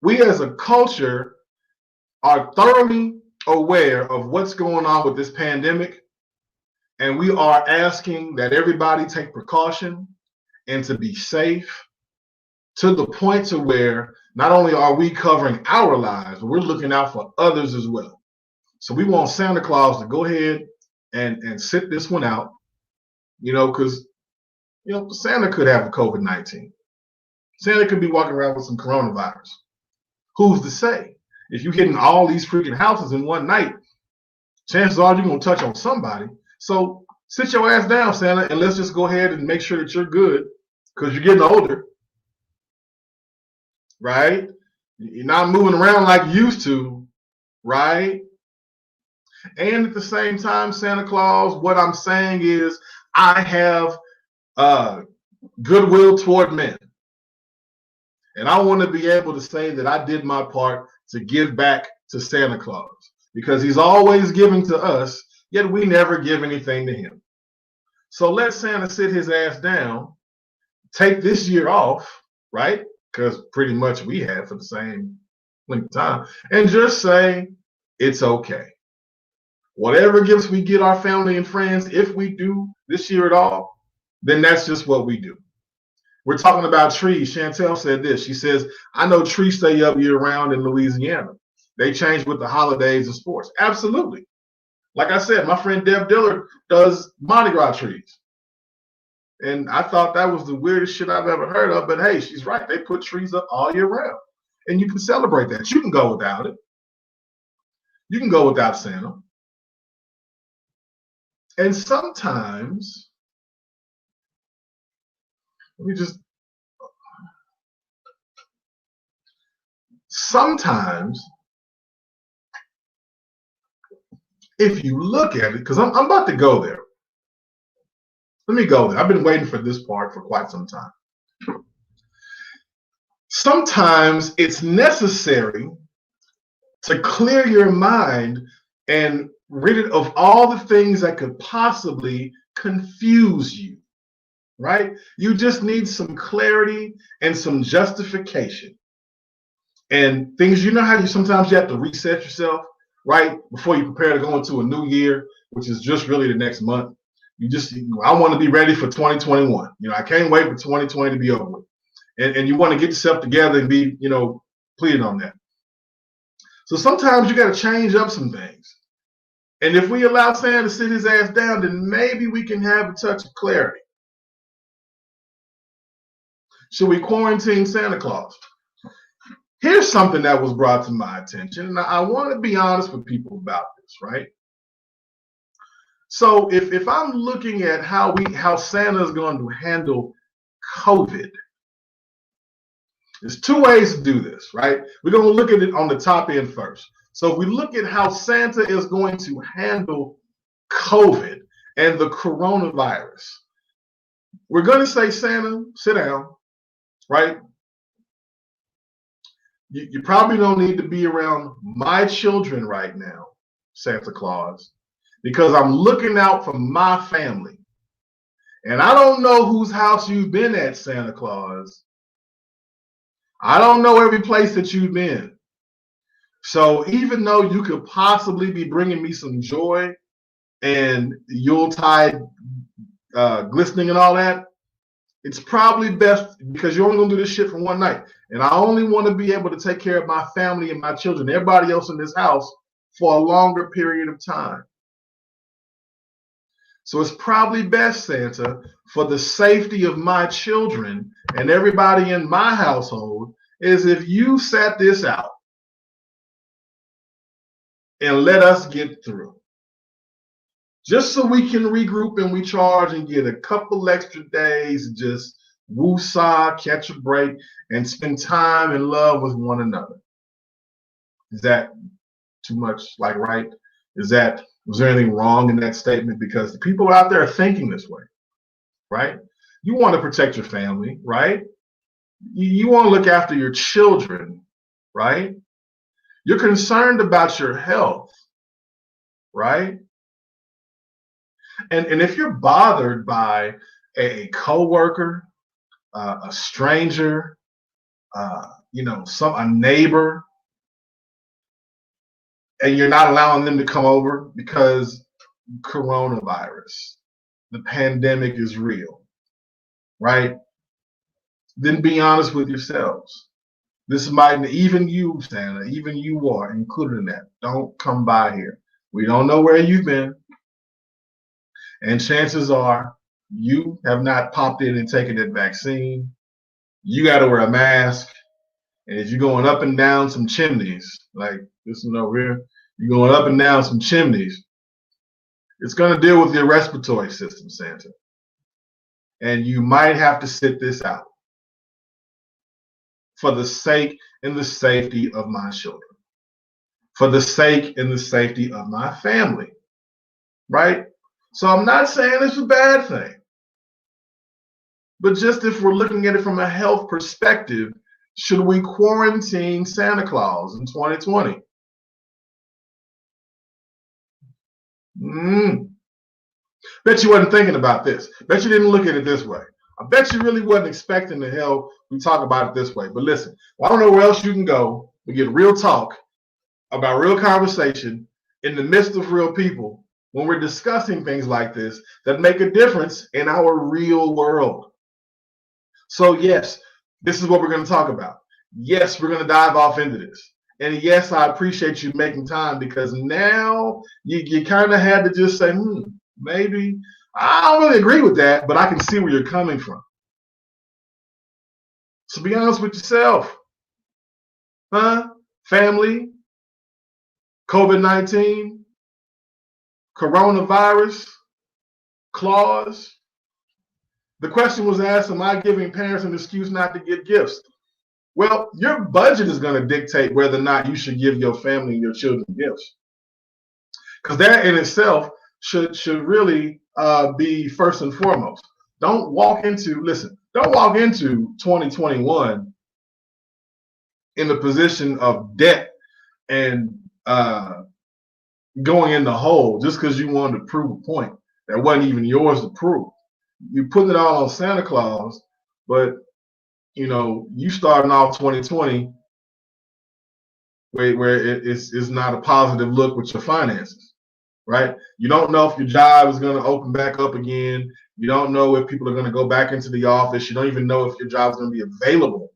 we as a culture are thoroughly aware of what's going on with this pandemic, and we are asking that everybody take precaution and to be safe, to the point to where not only are we covering our lives, but we're looking out for others as well. So we want Santa Claus to go ahead and sit this one out, because Santa could have a COVID-19. Santa could be walking around with some coronavirus. Who's to say? If you're hitting all these freaking houses in one night, chances are you're going to touch on somebody. So sit your ass down, Santa, and let's just go ahead and make sure that you're good, because you're getting older, right? You're not moving around like you used to, right? And at the same time, Santa Claus, what I'm saying is I have goodwill toward men. And I want to be able to say that I did my part to give back to Santa Claus, because he's always giving to us, yet we never give anything to him. So let Santa sit his ass down, take this year off, right? Because pretty much we had for the same length of time, and just say, it's okay. Whatever gifts we get our family and friends, if we do this year at all, then that's just what we do. We're talking about trees. Chantel said this. She says, I know trees stay up year round in Louisiana. They change with the holidays and sports. Absolutely. Like I said, my friend Deb Dillard does Mardi Gras trees. And I thought that was the weirdest shit I've ever heard of. But hey, she's right. They put trees up all year round. And you can celebrate that. You can go without it. You can go without Santa. And sometimes, sometimes, if you look at it, because I'm about to go there. Let me go there. I've been waiting for this part for quite some time. Sometimes it's necessary to clear your mind and rid it of all the things that could possibly confuse you, right? You just need some clarity and some justification. And things, you know how sometimes you have to reset yourself, right? Before you prepare to go into a new year, which is just really the next month. I want to be ready for 2021. I can't wait for 2020 to be over with. And you want to get yourself together and be, pleading on that. So sometimes you got to change up some things. And if we allow Santa to sit his ass down, then maybe we can have a touch of clarity. Should we quarantine Santa Claus? Here's something that was brought to my attention, and I want to be honest with people about this, right? So if I'm looking at how Santa is going to handle COVID, there's two ways to do this, right? We're going to look at it on the top end first. So if we look at how Santa is going to handle COVID and the coronavirus, we're going to say, Santa, sit down, right? You probably don't need to be around my children right now, Santa Claus, because I'm looking out for my family. And I don't know whose house you've been at, Santa Claus. I don't know every place that you've been. So even though you could possibly be bringing me some joy and Yuletide glistening and all that, it's probably best, because you're only going to do this shit for one night. And I only want to be able to take care of my family and my children, everybody else in this house, for a longer period of time. So it's probably best, Santa, for the safety of my children and everybody in my household, is if you sat this out and let us get through. Just so we can regroup and recharge and get a couple extra days, just woosah, catch a break, and spend time in love with one another. Is that too much right? Was there anything wrong in that statement? Because the people out there are thinking this way, right? You want to protect your family, right? You want to look after your children, right? You're concerned about your health, right? And if you're bothered by a coworker, a stranger, a neighbor, and you're not allowing them to come over because coronavirus, the pandemic is real, right? Then be honest with yourselves. This might, even you, Santa, even you are included in that. Don't come by here. We don't know where you've been. And chances are you have not popped in and taken that vaccine. You got to wear a mask. And if you're going up and down some chimneys, like this one over here, you're going up and down some chimneys, it's going to deal with your respiratory system, Santa. And you might have to sit this out for the sake and the safety of my children, for the sake and the safety of my family, right? So I'm not saying it's a bad thing, but just if we're looking at it from a health perspective, should we quarantine Santa Claus in 2020? Bet you wasn't thinking about this. Bet you didn't look at it this way. I bet you really wasn't expecting the hell we talk about it this way. But listen, I don't know where else you can go to get real talk about real conversation in the midst of real people when we're discussing things like this that make a difference in our real world. So yes, this is what we're going to talk about. Yes, we're going to dive off into this. And yes, I appreciate you making time, because now you kind of had to just say, maybe I don't really agree with that, but I can see where you're coming from. So be honest with yourself. Family, COVID-19, coronavirus, clause. The question was asked, am I giving parents an excuse not to get gifts? Well, your budget is going to dictate whether or not you should give your family and your children gifts. Because that in itself should really be first and foremost. Don't walk into 2021 in the position of debt and going in the hole just because you wanted to prove a point that wasn't even yours to prove. You're putting it all on Santa Claus, but you starting off 2020 where it's not a positive look with your finances, right? You don't know if your job is going to open back up again. You don't know if people are going to go back into the office. You don't even know if your job is going to be available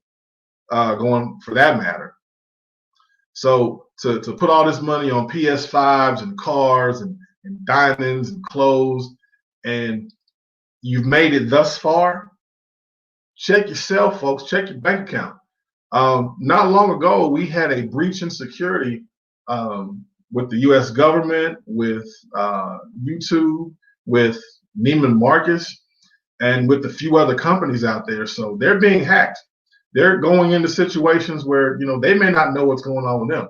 going for that matter. So to put all this money on PS5s and cars and diamonds and clothes, and you've made it thus far, check yourself, folks. Check your bank account. Not long ago, we had a breach in security with the U.S. government, with YouTube, with Neiman Marcus, and with a few other companies out there. So they're being hacked. They're going into situations where they may not know what's going on with them.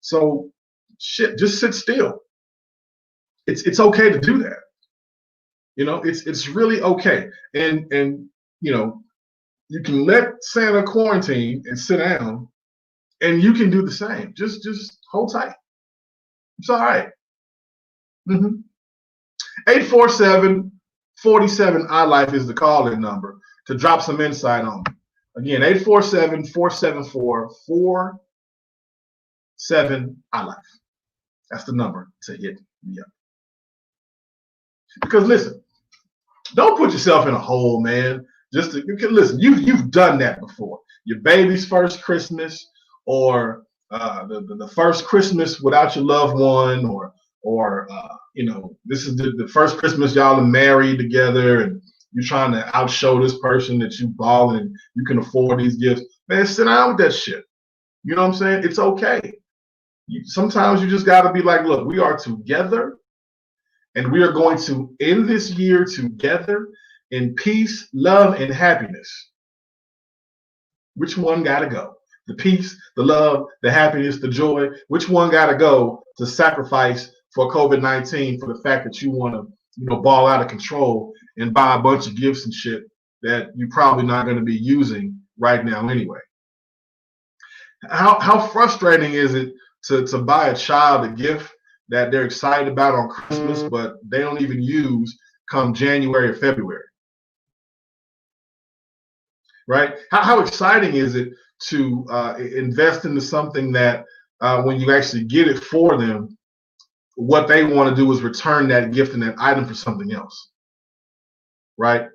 So just sit still. It's okay to do that. It's really okay. And you can let Santa quarantine and sit down, and you can do the same. Just hold tight. It's all right. 847-47-iLife is the call-in number to drop some insight on me. Again, 847-474-47-iLife. That's the number to hit me up. Because listen, don't put yourself in a hole, man. Listen, you've done that before. Your baby's first Christmas, or the first Christmas without your loved one, or this is the first Christmas y'all are married together, and you're trying to outshow this person that you ball and you can afford these gifts. Man, sit down with that shit. You know what I'm saying? It's okay. Sometimes you just got to be like, look, we are together, and we are going to end this year together in peace, love, and happiness. Which one got to go? The peace, the love, the happiness, the joy. Which one got to go to sacrifice for COVID-19 for the fact that you want to, ball out of control and buy a bunch of gifts and shit that you're probably not going to be using right now anyway? How frustrating is it to buy a child a gift that they're excited about on Christmas, but they don't even use come January or February? Right? How exciting is it to invest into something that when you actually get it for them, what they want to do is return that gift and that item for something else, right?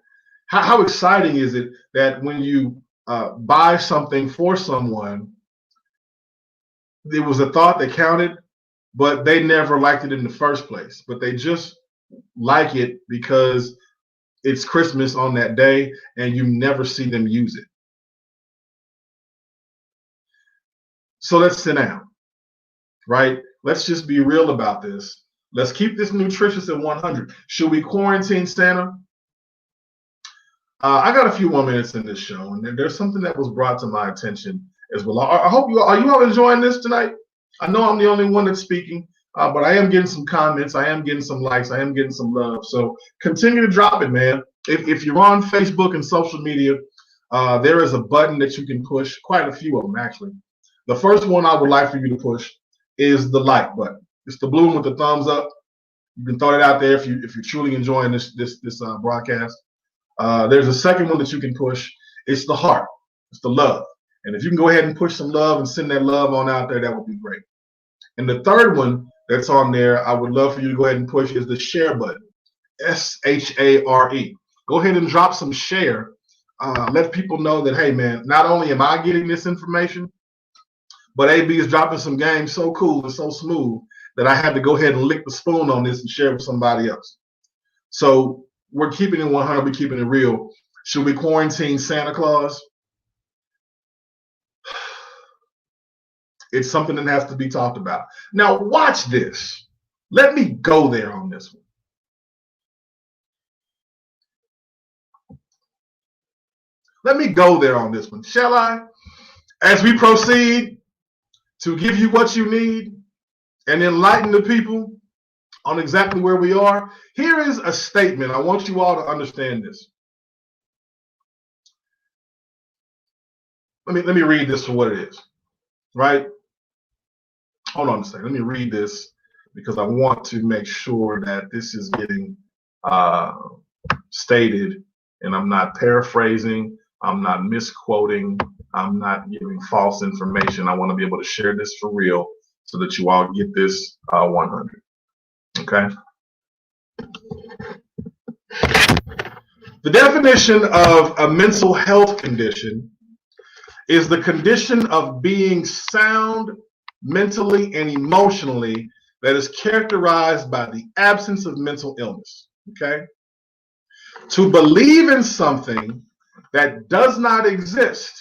How exciting is it that when you buy something for someone, it was a thought that counted, but they never liked it in the first place, but they just like it because it's Christmas on that day and you never see them use it. So let's sit down, right? Let's just be real about this. Let's keep this nutritious at 100. Should we quarantine Santa? I got a few more minutes in this show, and there's something that was brought to my attention as well. I hope are you all enjoying this tonight? I know I'm the only one that's speaking, but I am getting some comments. I am getting some likes. I am getting some love. So continue to drop it, man. If you're on Facebook and social media, there is a button that you can push, quite a few of them, actually. The first one I would like for you to push is the like button. It's the blue one with the thumbs up. You can throw it out there if you're truly enjoying this broadcast. There's a second one that you can push. It's the heart. It's the love. And if you can go ahead and push some love and send that love on out there, that would be great. And the third one that's on there, I would love for you to go ahead and push, is the share button. SHARE. Go ahead and drop some share let people know that, hey, man, not only am I getting this information, but AB is dropping some game so cool and so smooth that I had to go ahead and lick the spoon on this and share it with somebody else. So we're keeping it 100, we're keeping it real. Should we quarantine Santa Claus? It's something that has to be talked about. Now, watch this. Let me go there on this one. Let me go there on this one, shall I? As we proceed to give you what you need and enlighten the people on exactly where we are, here is a statement. I want you all to understand this. Let me read this for what it is, right? Hold on a second. Let me read this because I want to make sure that this is getting stated and I'm not paraphrasing, I'm not misquoting, I'm not giving false information. I want to be able to share this for real so that you all get this 100. Okay? The definition of a mental health condition is the condition of being sound mentally and emotionally that is characterized by the absence of mental illness. Okay? To believe in something that does not exist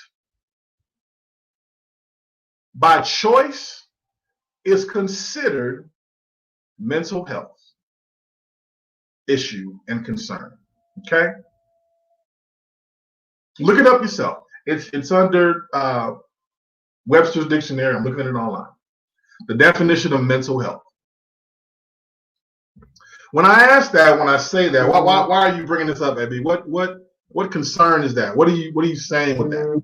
by choice is considered mental health issue and concern. Okay? Look it up yourself. It's under Webster's Dictionary. I'm looking at it online. The definition of mental health. When I ask that, when I say that, why are you bringing this up, Abby? What concern is that? What are you saying with that?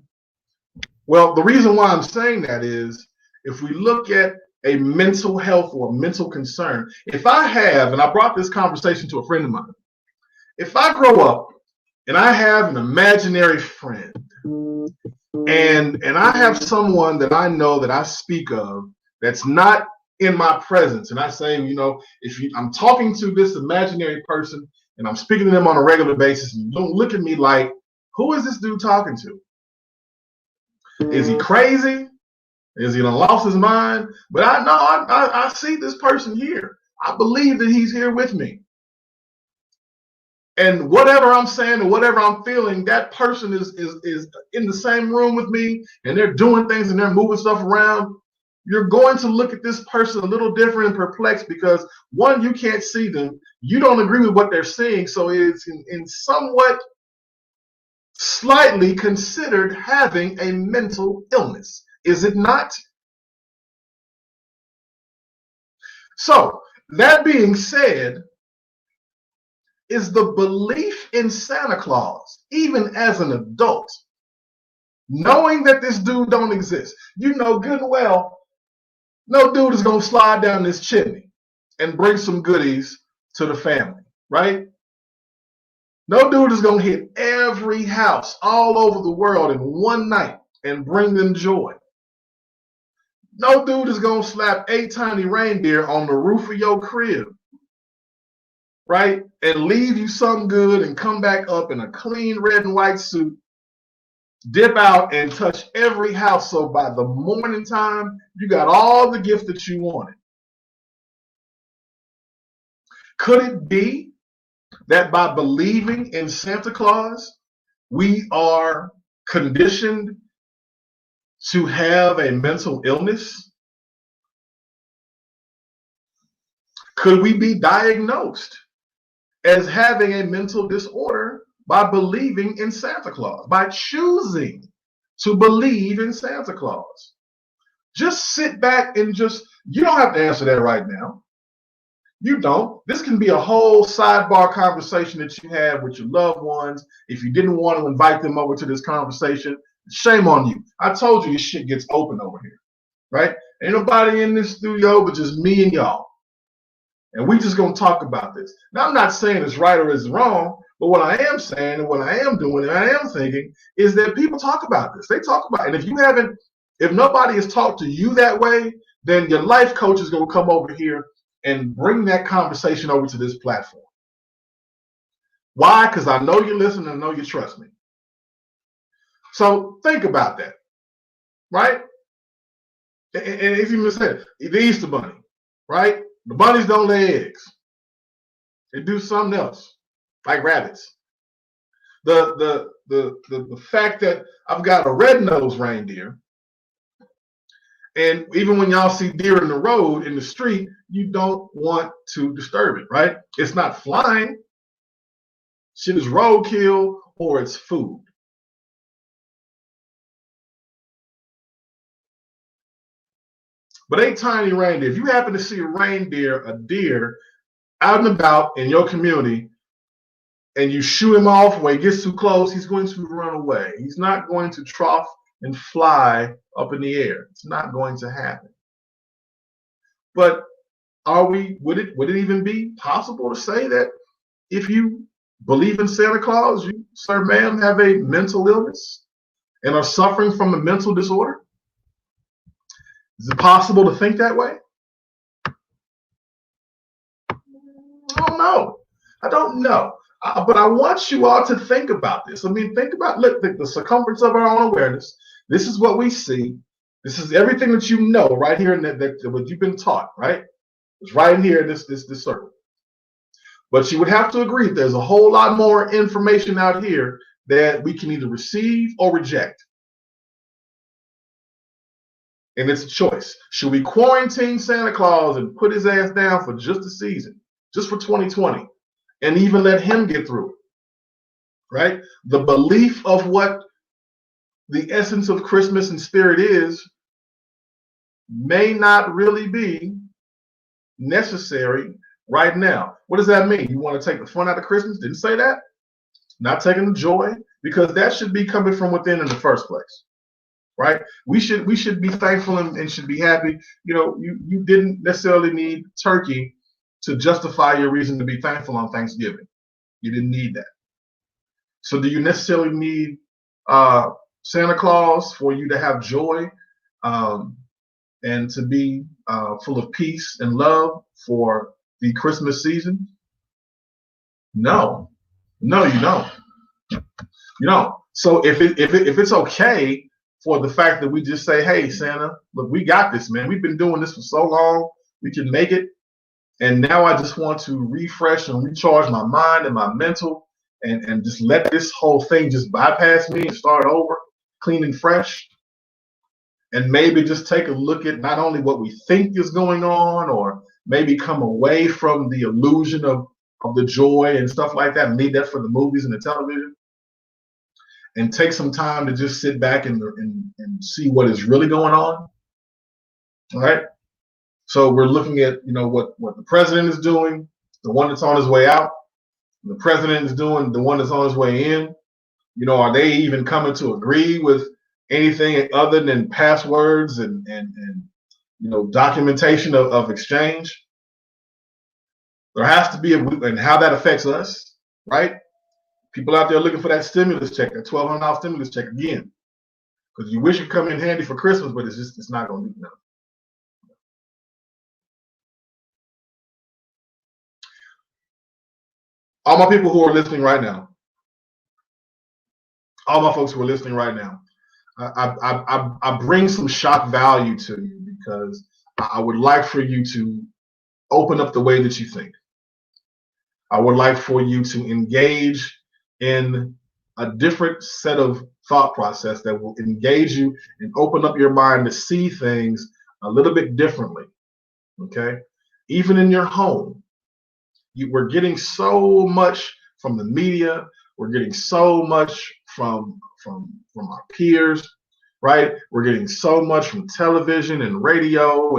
Well, the reason why I'm saying that is if we look at a mental health or a mental concern, if I have, and I brought this conversation to a friend of mine, if I grow up and I have an imaginary friend and I have someone that I know that I speak of that's not in my presence, and I say, I'm talking to this imaginary person and I'm speaking to them on a regular basis, and you don't look at me like, who is this dude talking to? Is he crazy? Is he lost his mind? But I know I see this person here. I believe that he's here with me. And whatever I'm saying and whatever I'm feeling, that person is in the same room with me, and they're doing things and they're moving stuff around. You're going to look at this person a little different and perplexed because, one, you can't see them. You don't agree with what they're saying. So it's in somewhat slightly considered having a mental illness. Is it not? So, that being said, is the belief in Santa Claus, even as an adult, knowing that this dude don't exist. You know good and well, no dude is going to slide down this chimney and bring some goodies to the family, right? No dude is going to hit every house all over the world in one night and bring them joy. No dude is going to slap 8 tiny reindeer on the roof of your crib, right? And leave you something good and come back up in a clean red and white suit, dip out and touch every house. So by the morning time, you got all the gifts that you wanted. Could it be that by believing in Santa Claus, we are conditioned to have a mental illness? Could we be diagnosed as having a mental disorder by believing in Santa Claus, by choosing to believe in Santa Claus? Just sit back and you don't have to answer that right now. You don't. This can be a whole sidebar conversation that you have with your loved ones. If you didn't want to invite them over to this conversation, shame on you. I told you this shit gets open over here, right? Ain't nobody in this studio but just me and y'all. And we just going to talk about this. Now, I'm not saying it's right or it's wrong, but what I am saying and what I am doing and I am thinking is that people talk about this. They talk about it. And if nobody has talked to you that way, then your life coach is going to come over here and bring that conversation over to this platform. Why? Because I know you listen and I know you trust me. So think about that, right? And it's even said the Easter Bunny, right? The bunnies don't lay eggs; they do something else, like rabbits. The fact that I've got a red-nosed reindeer, and even when y'all see deer in the road in the street, you don't want to disturb it, right? It's not flying. Shit is roadkill or it's food. But a tiny reindeer, if you happen to see a deer out and about in your community, and you shoo him off when he gets too close, he's going to run away. He's not going to trough and fly up in the air. It's not going to happen. But would it even be possible to say that if you believe in Santa Claus, you, sir, ma'am, have a mental illness and are suffering from a mental disorder? Is it possible to think that way? I don't know. But I want you all to think about this. I mean, think about the circumference of our own awareness. This is what we see. This is everything that you know right here in that what you've been taught, right? It's right here in this circle. But you would have to agree there's a whole lot more information out here that we can either receive or reject. And it's a choice. Should we quarantine Santa Claus and put his ass down for just a season, just for 2020, and even let him get through it? Right? The belief of what the essence of Christmas and spirit is may not really be necessary right now. What does that mean? You want to take the fun out of Christmas? Didn't say that. Not taking the joy, because that should be coming from within in the first place. Right? We should be thankful and should be happy. You know, you didn't necessarily need turkey to justify your reason to be thankful on Thanksgiving. You didn't need that. So do you necessarily need Santa Claus for you to have joy and to be full of peace and love for the Christmas season? No, you don't. You don't. So if it's okay for the fact that we just say, hey, Santa, look, we got this, man. We've been doing this for so long. We can make it. And now I just want to refresh and recharge my mind and my mental and just let this whole thing just bypass me and start over, clean and fresh. And maybe just take a look at not only what we think is going on, or maybe come away from the illusion of the joy and stuff like that and leave that for the movies and the television. And take some time to just sit back and see what is really going on. All right. So we're looking at, what the president is doing, the one that's on his way out. The president is doing the one that's on his way in. Are they even coming to agree with anything other than passwords and documentation of exchange? There has to be and how that affects us, right? People out there looking for that stimulus check, that $1,200 stimulus check again, because you wish it would come in handy for Christmas, but it's not going to do nothing. All my people who are listening right now, all my folks who are listening right now, I bring some shock value to you because I would like for you to open up the way that you think. I would like for you to engage in a different set of thought process that will engage you and open up your mind to see things a little bit differently. Okay? Even in your home, we're getting so much from the media. We're getting so much from our peers, right? We're getting so much from television and radio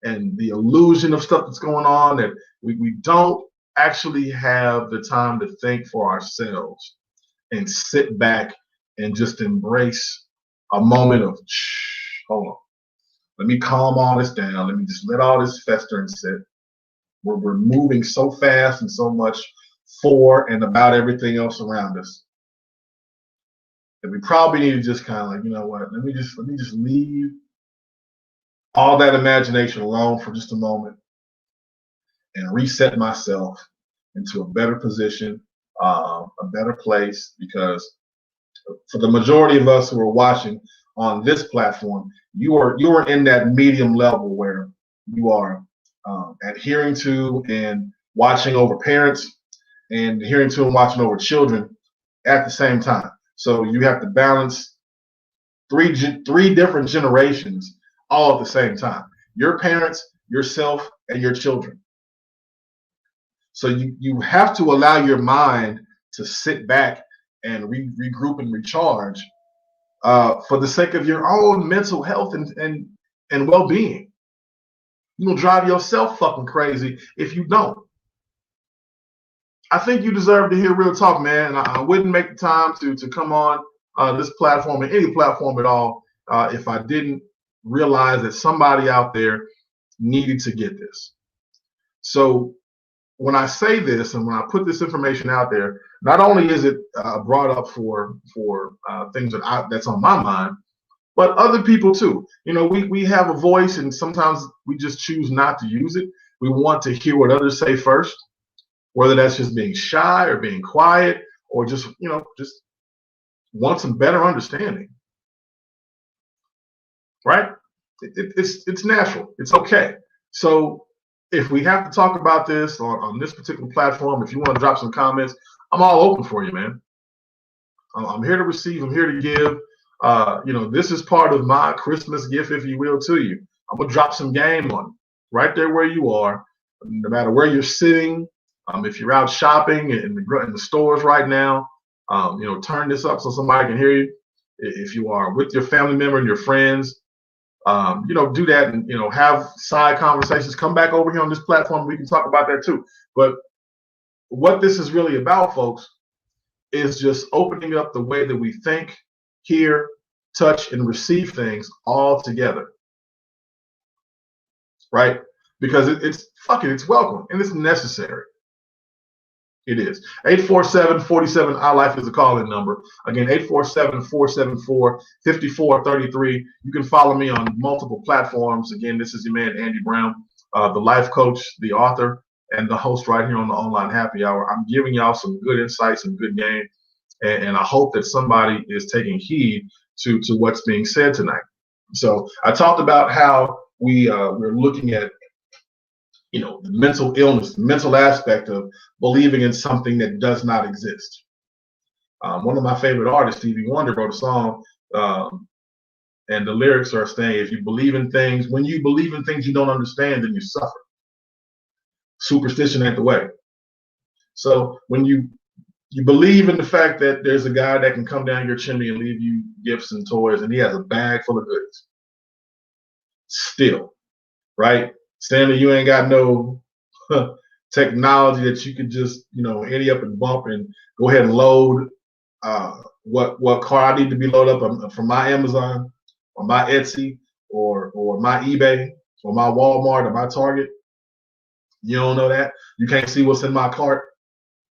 and the illusion of stuff that's going on that we don't actually have the time to think for ourselves and sit back and just embrace a moment of, hold on, let me calm all this down. Let me just let all this fester and sit. We're moving so fast and so much for and about everything else around us. And we probably need to just kind of like, let me just leave all that imagination alone for just a moment and reset myself into a better position, a better place, because For the majority of us who are watching on this platform, you are in that medium level where you are adhering to and watching over parents and adhering to and watching over children at the same time. So you have to balance three different generations all at the same time: your parents, yourself, and your children. So you have to allow your mind to sit back and regroup and recharge for the sake of your own mental health and well-being. You'll drive yourself fucking crazy if you don't. I think you deserve to hear real talk, man. And I wouldn't make the time to come on this platform or any platform at all if I didn't realize that somebody out there needed to get this. So when I say this and when I put this information out there, not only is it brought up for things that's on my mind, but other people too. You know, we have a voice, and sometimes we just choose not to use it. We want to hear what others say first, whether that's just being shy or being quiet or just want some better understanding, right? It's natural. It's okay. So if we have to talk about this on this particular platform, if you want to drop some comments, I'm all open for you, man. I'm here to receive. I'm here to give. This is part of my Christmas gift, if you will, to you. I'm gonna drop some game on you right there where you are, no matter where you're sitting. If you're out shopping in the stores right now, turn this up so somebody can hear you. If you are with your family member and your friends, do that and, have side conversations. Come back over here on this platform. We can talk about that too. But what this is really about, folks, is just opening up the way that we think, hear, touch, and receive things all together. Right? Because it's welcome and it's necessary. It is. 847-47 iLife is the call-in number. Again, 847-474-5433. You can follow me on multiple platforms. Again, this is your man, Andy Brown, the life coach, the author, and the host right here on the Online Happy Hour. I'm giving y'all some good insights, some good game, and I hope that somebody is taking heed to what's being said tonight. So I talked about how we're looking at the mental illness, the mental aspect of believing in something that does not exist. One of my favorite artists, Stevie Wonder, wrote a song, and the lyrics are saying, if you believe in things, when you believe in things you don't understand, then you suffer. Superstition ain't the way. So when you believe in the fact that there's a guy that can come down your chimney and leave you gifts and toys, and he has a bag full of goodies, still, right? Saying that you ain't got no technology that you could just, ante up and bump and go ahead and load what car I need to be loaded up from my Amazon or my Etsy or my eBay or my Walmart or my Target. You don't know that. You can't see what's in my cart.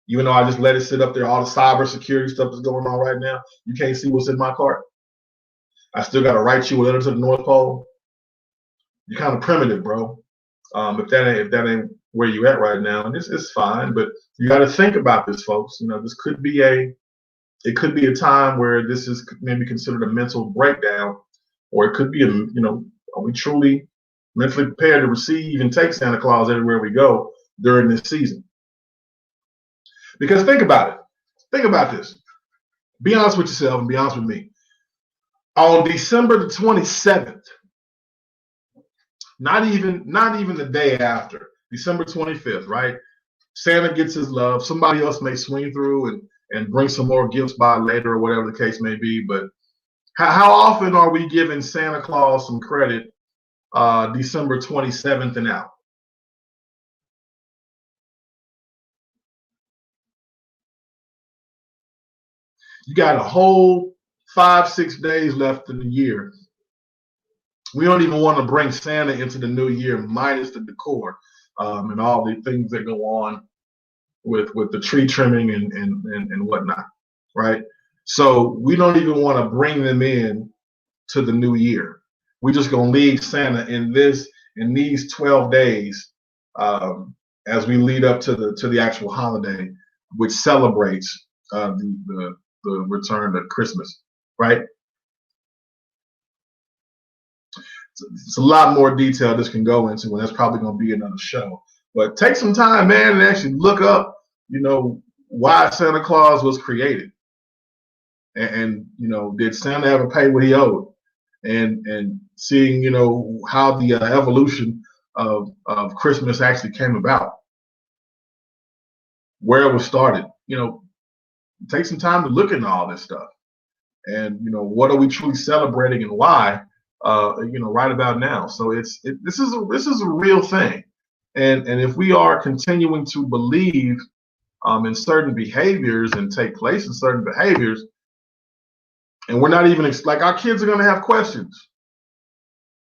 Even though I just let it sit up there, all the cyber security stuff that's going on right now, you can't see what's in my cart. I still got to write you a letter to the North Pole. You're kind of primitive, bro. If that ain't where you at right now, and it's fine, but you got to think about this, folks. This could be a time where this is maybe considered a mental breakdown, or it could be are we truly mentally prepared to receive and take Santa Claus everywhere we go during this season? Because think about it. Think about this. Be honest with yourself and be honest with me. On December the 27th, not even the day after, December 25th, right? Santa gets his love. Somebody else may swing through and bring some more gifts by later or whatever the case may be. But how often are we giving Santa Claus some credit December 27th and out? You got a whole 5-6 days left in the year. We don't even want to bring Santa into the new year, minus the decor and all the things that go on with the tree trimming and whatnot, right? So we don't even want to bring them in to the new year. We're just gonna leave Santa in these 12 days as we lead up to the actual holiday, which celebrates the the return to Christmas, right? It's a lot more detail this can go into, and that's probably going to be another show. But take some time, man, and actually look up, why Santa Claus was created, and did Santa ever pay what he owed, and seeing, how the evolution of Christmas actually came about, where it was started. Take some time to look into all this stuff, and what are we truly celebrating and why. Right about now. So this is a real thing, and if we are continuing to believe in certain behaviors and take place in certain behaviors, and we're not even like, our kids are going to have questions.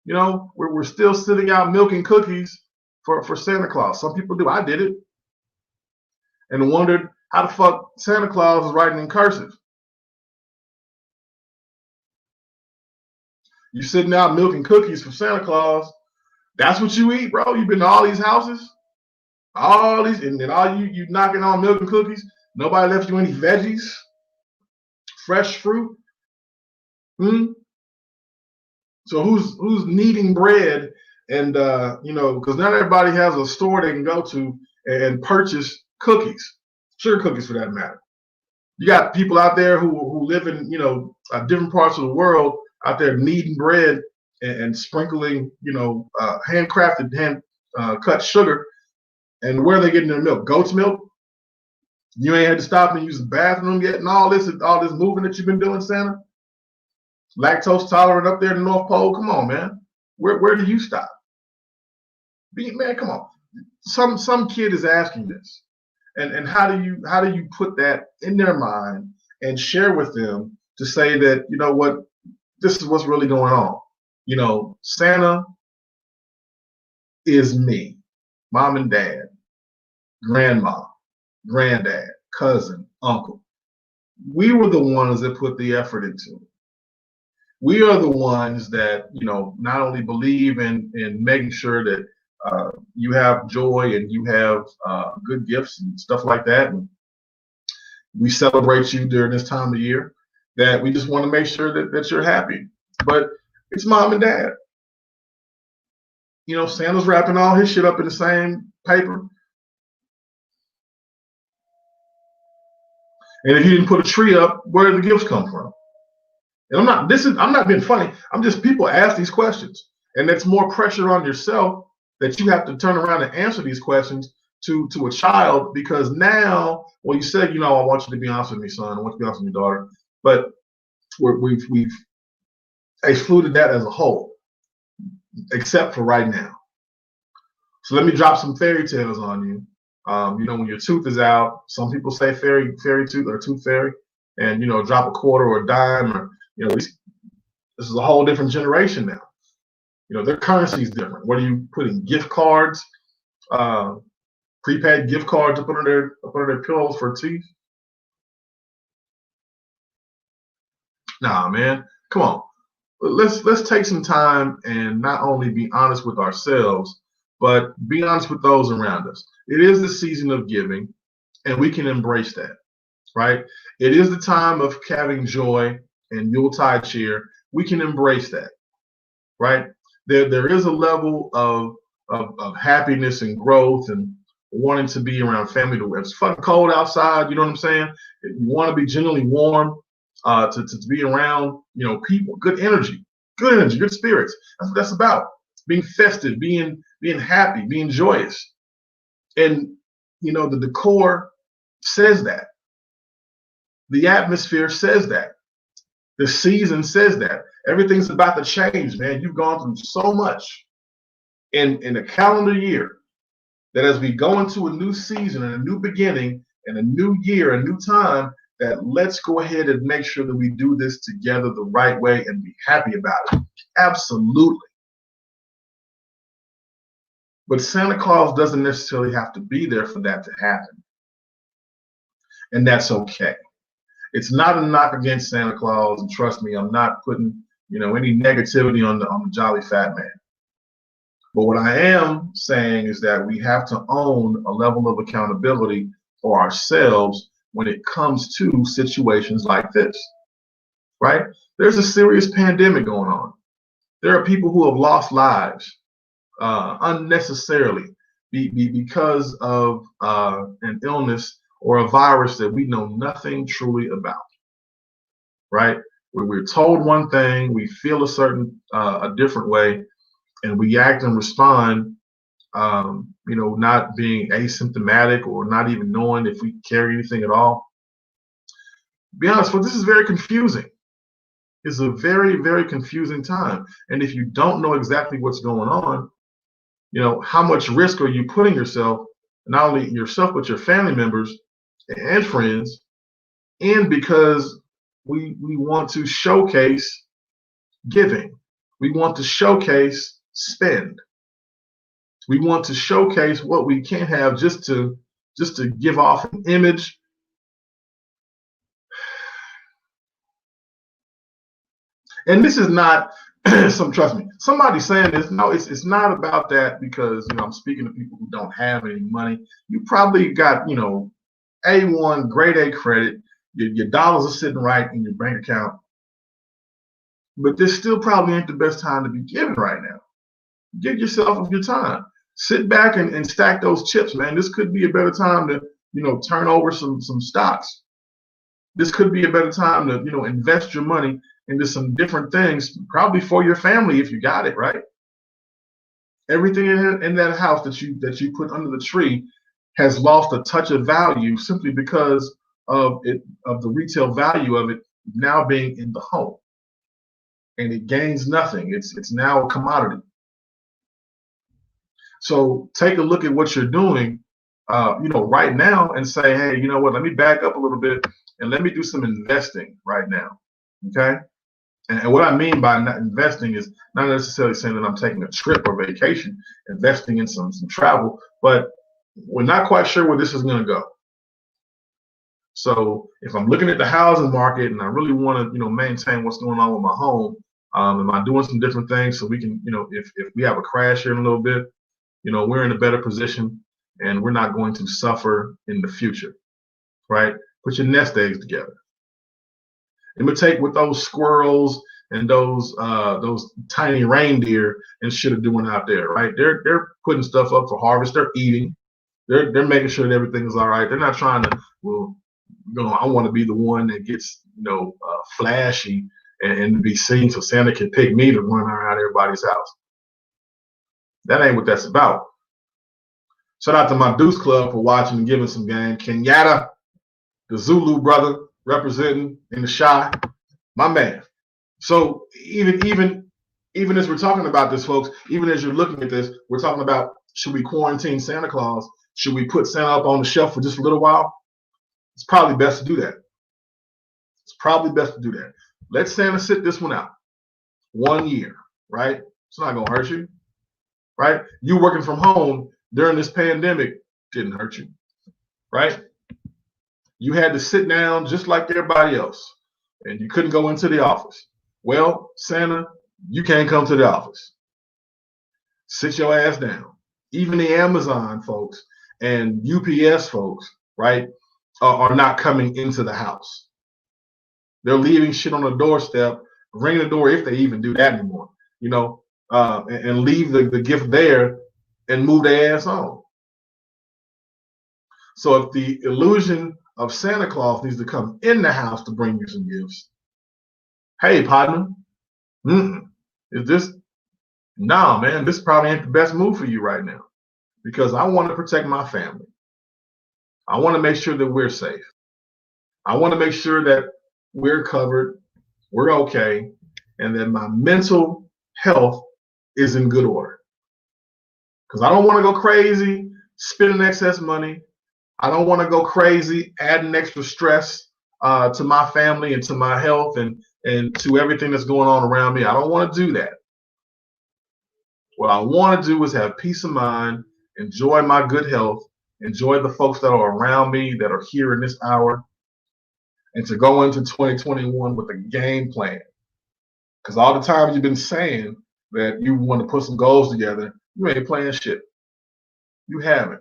We're still sitting out milking cookies for Santa Claus. Some people do. I did it, and wondered how the fuck Santa Claus is writing in cursive. You sitting out milking cookies for Santa Claus. That's what you eat, bro. You've been to all these houses, and then all you knocking on milking cookies. Nobody left you any veggies, fresh fruit. So who's kneading bread? And because not everybody has a store they can go to and purchase cookies, sugar cookies for that matter. You got people out there who live in different parts of the world, out there kneading bread and sprinkling, handcrafted, cut sugar. And where are they getting their milk? Goat's milk? You ain't had to stop and use the bathroom yet, and all this moving that you've been doing, Santa? Lactose tolerant up there in the North Pole? Come on, man. Where do you stop? Man, come on. Some kid is asking this. And how do you put that in their mind and share with them to say that, what, this is what's really going on. Santa is me, mom and dad, grandma, granddad, cousin, uncle. We were the ones that put the effort into it. We are the ones that, not only believe in making sure that you have joy and you have good gifts and stuff like that. And we celebrate you during this time of year, that we just want to make sure that you're happy. But it's mom and dad. Santa's wrapping all his shit up in the same paper. And if you didn't put a tree up, where did the gifts come from? And I'm not being funny. I'm just, people ask these questions, and it's more pressure on yourself that you have to turn around and answer these questions to a child, because now, well, you said, I want you to be honest with me, son. I want you to be honest with me, daughter. But we've excluded that as a whole, except for right now. So let me drop some fairy tales on you. When your tooth is out, some people say fairy tooth or tooth fairy, and drop a quarter or a dime, or this is a whole different generation now. Their currency is different. What are you putting? Gift cards, prepaid gift cards up under their pillows for teeth? Nah, man, come on. Let's take some time and not only be honest with ourselves, but be honest with those around us. It is the season of giving, and we can embrace that, right? It is the time of having joy and Yuletide cheer. We can embrace that, right? There is a level of happiness and growth and wanting to be around family. It's fucking cold outside, you know what I'm saying? You want to be genuinely warm, to be around, people, good energy, good spirits. That's what that's about. Being festive, being happy, being joyous. And the decor says that. The atmosphere says that. The season says that. Everything's about to change, man. You've gone through so much in a calendar year, that as we go into a new season and a new beginning and a new year, a new time, that let's go ahead and make sure that we do this together the right way and be happy about it. Absolutely. But Santa Claus doesn't necessarily have to be there for that to happen. And that's okay. It's not a knock against Santa Claus, and trust me, I'm not putting, any negativity on the jolly fat man. But what I am saying is that we have to own a level of accountability for ourselves when it comes to situations like this, right? There's a serious pandemic going on. There are people who have lost lives unnecessarily because of an illness or a virus that we know nothing truly about, right? We're told one thing, we feel a different way, and we act and respond, not being asymptomatic or not even knowing if we carry anything at all. To be honest, this is very confusing. It's a very, very confusing time. And if you don't know exactly what's going on, how much risk are you putting yourself, not only yourself, but your family members and friends, in because we want to showcase giving. We want to showcase spend. We want to showcase what we can have just to give off an image. And this is not trust me, somebody saying this, no, it's not about that, because I'm speaking to people who don't have any money. You probably got, A1, grade A credit, your dollars are sitting right in your bank account. But this still probably ain't the best time to be giving right now. Give yourself your time. Sit back and stack those chips, man. This could be a better time to, turn over some stocks. This could be a better time to, invest your money into some different things, probably for your family if you got it, right? Everything in that house that you put under the tree has lost a touch of value simply because of the retail value of it now being in the home. And it gains nothing. It's now a commodity. So take a look at what you're doing, right now, and say, hey, you know what? Let me back up a little bit and let me do some investing right now. Okay. And what I mean by not investing is not necessarily saying that I'm taking a trip or vacation, investing in some travel, but we're not quite sure where this is going to go. So if I'm looking at the housing market and I really want to, maintain what's going on with my home, am I doing some different things so we can, if we have a crash here in a little bit, we're in a better position and we're not going to suffer in the future, right? Put your nest eggs together. Imitate what those squirrels and those tiny reindeer and shit are doing out there, right? They're putting stuff up for harvest. They're eating. They're making sure that everything's all right. They're not trying to, I want to be the one that gets, flashy and be seen so Santa can pick me to run around everybody's house. That ain't what that's about. Shout out to my Deuce Club for watching and giving some game. Kenyatta, the Zulu brother, representing in the Shy, my man. So even as we're talking about this, folks, even as you're looking at this, we're talking about, should we quarantine Santa Claus? Should we put Santa up on the shelf for just a little while? It's probably best to do that. Let Santa sit this one out. 1 year, right? It's not going to hurt you, right? You working from home during this pandemic didn't hurt you, right? You had to sit down just like everybody else, and you couldn't go into the office. Well, Santa, you can't come to the office. Sit your ass down. Even the Amazon folks and UPS folks, right, are not coming into the house. They're leaving shit on the doorstep, ringing the door if they even do that anymore, and leave the gift there and move their ass on. So if the illusion of Santa Claus needs to come in the house to bring you some gifts, hey, partner, is this? Nah, man, this probably ain't the best move for you right now, because I want to protect my family. I want to make sure that we're safe. I want to make sure that we're covered, we're okay, and that my mental health is in good order. Because I don't want to go crazy spending excess money. I don't want to go crazy adding extra stress to my family and to my health and to everything that's going on around me. I don't want to do that. What I want to do is have peace of mind, enjoy my good health, enjoy the folks that are around me that are here in this hour, and to go into 2021 with a game plan. Because all the time you've been saying that you want to put some goals together, you ain't playing shit. You haven't.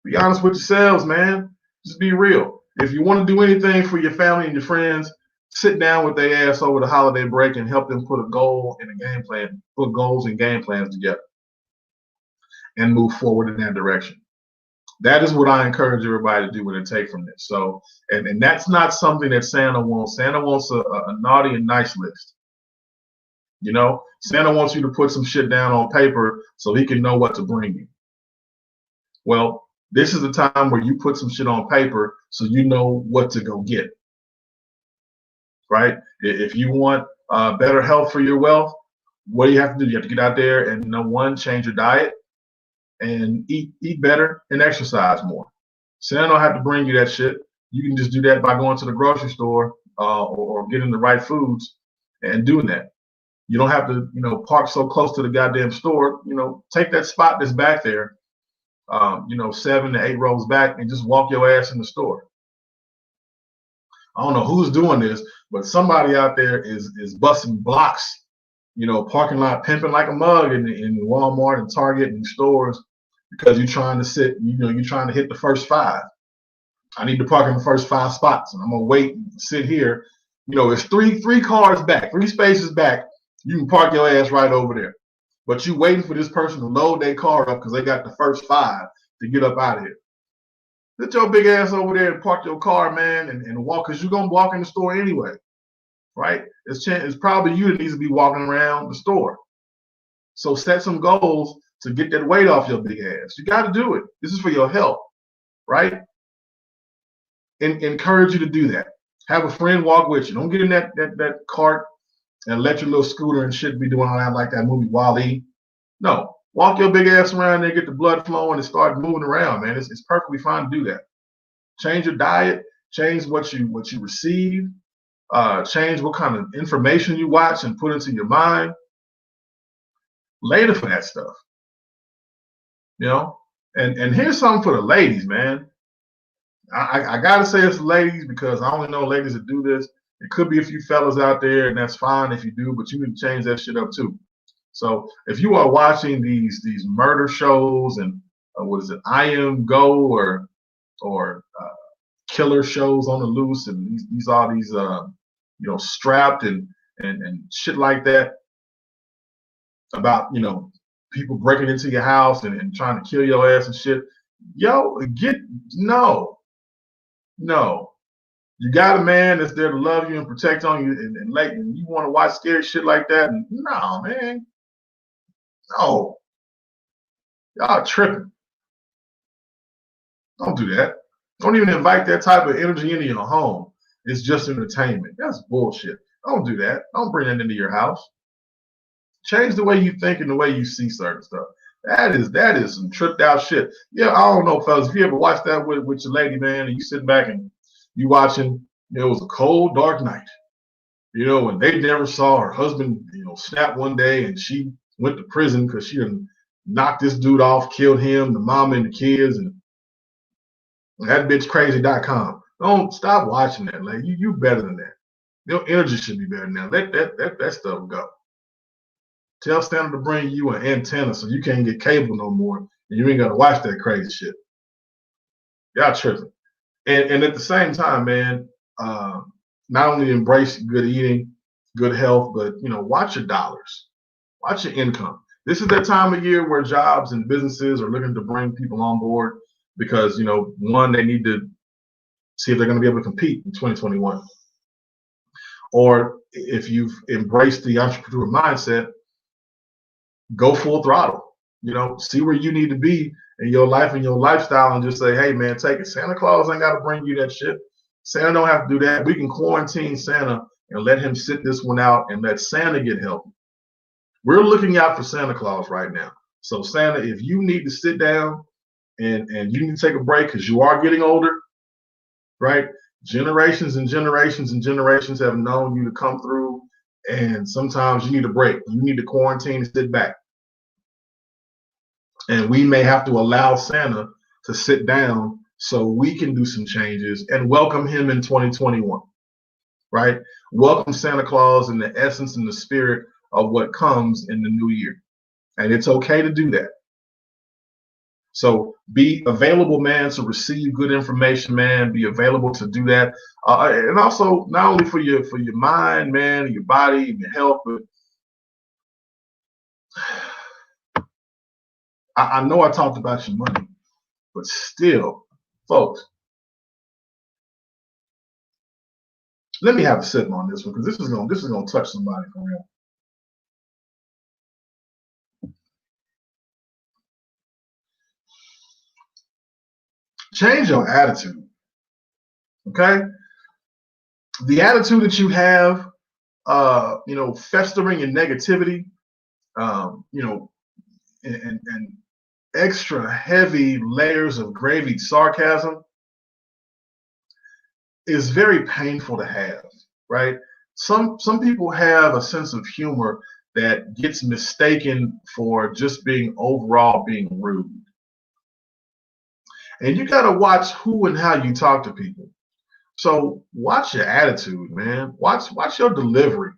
Be honest with yourselves, man. Just be real. If you want to do anything for your family and your friends, sit down with their ass over the holiday break and help them put a goal and a game plan, put goals and game plans together and move forward in that direction. That is what I encourage everybody to do and take from this. So, and that's not something that Santa wants. Santa wants a naughty and nice list. You know, Santa wants you to put some shit down on paper so he can know what to bring you. Well, this is the time where you put some shit on paper so you know what to go get. Right? If you want better health for your wealth, what do you have to do? You have to get out there and, number one, change your diet and eat better and exercise more. Santa don't have to bring you that shit. You can just do that by going to the grocery store or getting the right foods and doing that. You don't have to, park so close to the goddamn store. Take that spot that's back there, 7 to 8 rows back, and just walk your ass in the store. I don't know who's doing this, but somebody out there is busting blocks, parking lot pimping like a mug in Walmart and Target and stores because you're trying to you're trying to hit the first 5. I need to park in the first 5 spots, and I'm gonna wait and sit here. It's three cars back, 3 spaces back. You can park your ass right over there. But you waiting for this person to load their car up because they got the first 5 to get up out of here. Get your big ass over there and park your car, man, and walk, because you're going to walk in the store anyway, right? It's probably you that needs to be walking around the store. So set some goals to get that weight off your big ass. You got to do it. This is for your health, right? And encourage you to do that. Have a friend walk with you. Don't get in that cart and let your little scooter and shit be doing all that like that movie WALL-E. No. Walk your big ass around there, get the blood flowing, and start moving around, man. It's perfectly fine to do that. Change your diet, change what you receive, change what kind of information you watch and put into your mind. Later for that stuff. And here's something for the ladies, man. I gotta say it's ladies because I only know ladies that do this. It could be a few fellas out there, and that's fine if you do, but you need to change that shit up too. So if you are watching these murder shows and what is it, I Am Go or killer shows on the loose, and these strapped and shit like that about people breaking into your house and trying to kill your ass and shit. No. You got a man that's there to love you and protect on you, and you want to watch scary shit like that? No, man. No. Y'all tripping. Don't do that. Don't even invite that type of energy into your home. It's just entertainment. That's bullshit. Don't do that. Don't bring that into your house. Change the way you think and the way you see certain stuff. That is some tripped out shit. Yeah, I don't know, fellas. If you ever watch that with your lady, man, and you sitting back and you watching, it was a cold, dark night. And they never saw her husband, snap one day, and she went to prison because she done knocked this dude off, killed him, the mama and the kids, and that bitch crazy.com. Don't stop watching that, like you better than that. Your energy should be better than that. Let that stuff go. Tell Santa to bring you an antenna so you can't get cable no more and you ain't gotta watch that crazy shit. Y'all tripping. And at the same time, man, not only embrace good eating, good health, but watch your dollars. Watch your income. This is that time of year where jobs and businesses are looking to bring people on board because, one, they need to see if they're going to be able to compete in 2021. Or if you've embraced the entrepreneur mindset, go full throttle. See where you need to be in your life and your lifestyle and just say, hey, man, take it. Santa Claus ain't got to bring you that shit. Santa don't have to do that. We can quarantine Santa and let him sit this one out and let Santa get help. We're looking out for Santa Claus right now. So Santa, if you need to sit down and you need to take a break because you are getting older, right? Generations and generations and generations have known you to come through, and sometimes you need a break. You need to quarantine and sit back. And we may have to allow Santa to sit down so we can do some changes and welcome him in 2021, right? Welcome Santa Claus in the essence and the spirit of what comes in the new year. And it's okay to do that. So be available, man, to receive good information, man. Be available to do that, and also not only for your mind, man, your body, and your health, but I know I talked about your money, but still, folks, let me have a sip on this one because this is gonna touch somebody for real. Change your attitude, okay? The attitude that you have, festering in negativity, and extra heavy layers of gravy sarcasm is very painful to have, right? Some people have a sense of humor that gets mistaken for just being overall being rude. And you got to watch who and how you talk to people. So watch your attitude, man. Watch your delivery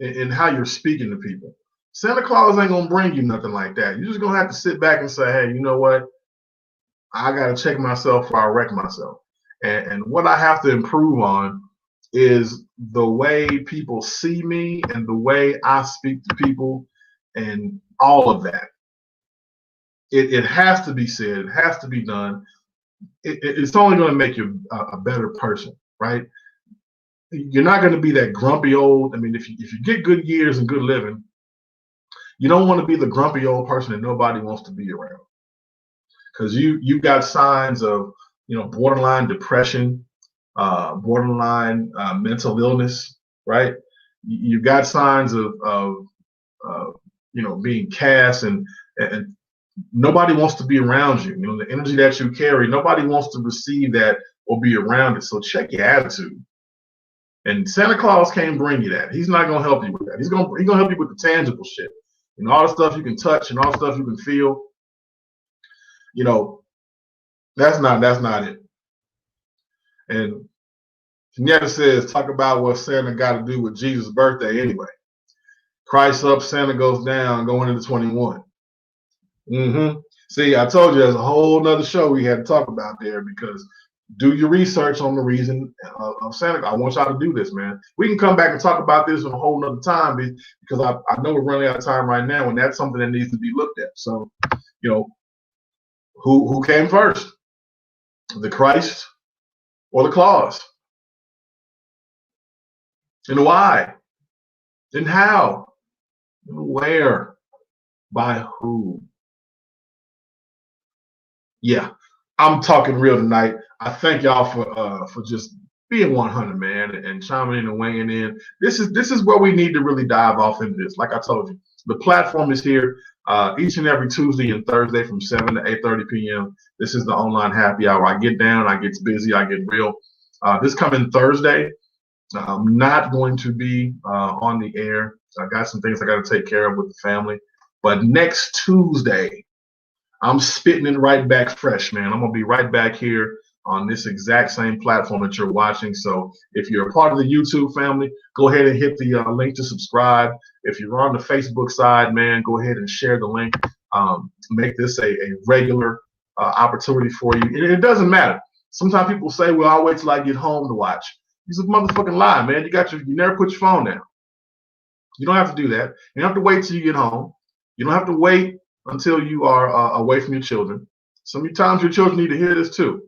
and how you're speaking to people. Santa Claus ain't gonna bring you nothing like that. You're just gonna have to sit back and say, hey, you know what? I gotta check myself before I wreck myself. And what I have to improve on is the way people see me and the way I speak to people and all of that. It has to be said, it has to be done. It's only going to make you a better person, right? You're not going to be that grumpy old. I mean, if you get good years and good living, you don't want to be the grumpy old person that nobody wants to be around, because you've got signs of borderline depression, borderline mental illness, right? You've got signs of being cast, and nobody wants to be around you. The energy that you carry, nobody wants to receive that or be around it. So check your attitude. And Santa Claus can't bring you that. He's not gonna help you with that. He's gonna help you with the tangible shit. All the stuff you can touch and all the stuff you can feel. That's not it. And Never says, talk about what Santa got to do with Jesus' birthday anyway. Christ up, Santa goes down, going into 21. See, I told you there's a whole nother show we had to talk about there, because do your research on the reason of Santa. I want y'all to do this, man. We can come back and talk about this in a whole nother time, because I know we're running out of time right now, and that's something that needs to be looked at. So, who came first? The Christ or the Claus? And why? And how? And where? By who? Yeah, I'm talking real tonight. I thank y'all for just being 100, man, and chiming in and weighing in. This is where we need to really dive off into this. Like I told you, the platform is here each and every Tuesday and Thursday from 7 to 8:30 p.m. This is the online happy hour. I get down, I get busy, I get real. This coming Thursday, I'm not going to be on the air. I got some things I got to take care of with the family. But next Tuesday, I'm spitting it right back fresh, man. I'm going to be right back here on this exact same platform that you're watching. So if you're a part of the YouTube family, go ahead and hit the link to subscribe. If you're on the Facebook side, man, go ahead and share the link. Make this a regular opportunity for you. It doesn't matter. Sometimes people say, well, I'll wait till I get home to watch. It's a motherfucking lie, man. You never put your phone down. You don't have to do that. You don't have to wait till you get home. You don't have to wait until you are away from your children. Sometimes your children need to hear this too.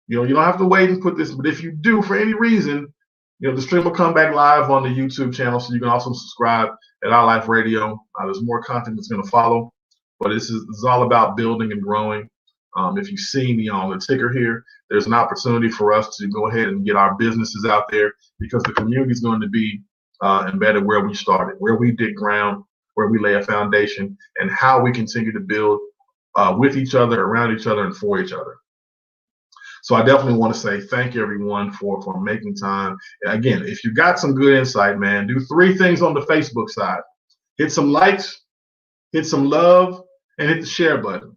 You don't have to wait and put this, but if you do for any reason, the stream will come back live on the YouTube channel, so you can also subscribe at Our Life Radio. There's more content that's going to follow, but this is all about building and growing. If you see me on the ticker here, there's an opportunity for us to go ahead and get our businesses out there, because the community is going to be embedded where we started, where we dig ground, where we lay a foundation, and how we continue to build with each other, around each other, and for each other. So I definitely want to say thank you, everyone, for making time. And again, if you got some good insight, man, do 3 things on the Facebook side. Hit some likes, hit some love, and hit the share button.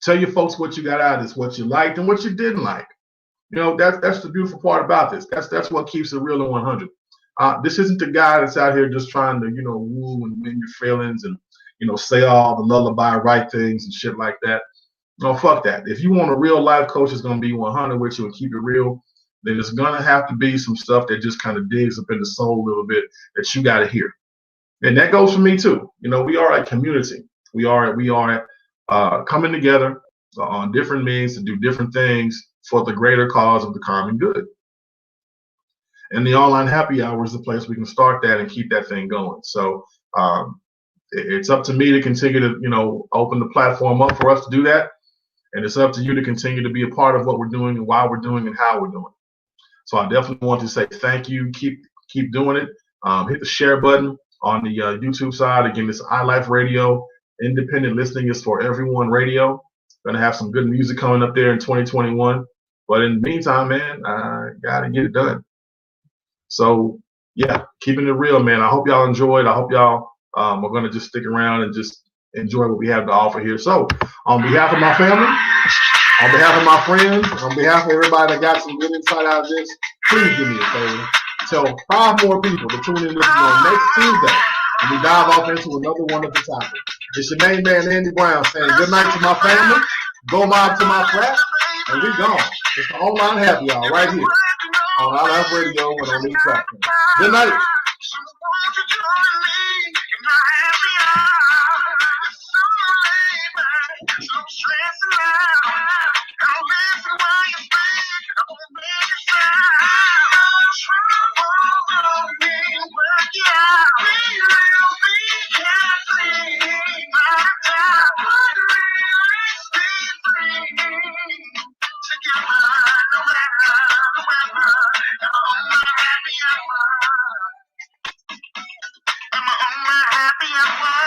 Tell your folks what you got out of this, what you liked and what you didn't like. That's the beautiful part about this. That's what keeps it real and 100. This isn't the guy that's out here just trying to, woo and win your feelings and, say all the lullaby right things and shit like that. No, fuck that. If you want a real life coach that's going to be 100 with you and keep it real, then it's going to have to be some stuff that just kind of digs up in the soul a little bit that you got to hear. And that goes for me too. You know, we are a community. We are coming together on different means to do different things for the greater cause of the common good. And the online happy hour is the place we can start that and keep that thing going. So it's up to me to continue to, you know, open the platform up for us to do that. And it's up to you to continue to be a part of what we're doing and why we're doing and how we're doing it. So I definitely want to say thank you. Keep doing it. Hit the share button on the YouTube side. Again, this iLife Radio. Independent listening is for everyone radio. Going to have some good music coming up there in 2021. But in the meantime, man, I got to get it done. So, yeah, keeping it real, man. I hope y'all enjoyed. I hope y'all are going to just stick around and just enjoy what we have to offer here. So, on behalf of my family, on behalf of my friends, on behalf of everybody that got some good insight out of this, please do me a favor. Tell 5 more people to tune in on next Tuesday and we dive off into another wonderful topic. It's your main man, Andy Brown, saying good night to my family, go mob to my flat, and we gone. It's the online happy hour right here on iLife Radio and on these platforms. Good night. Happy hour.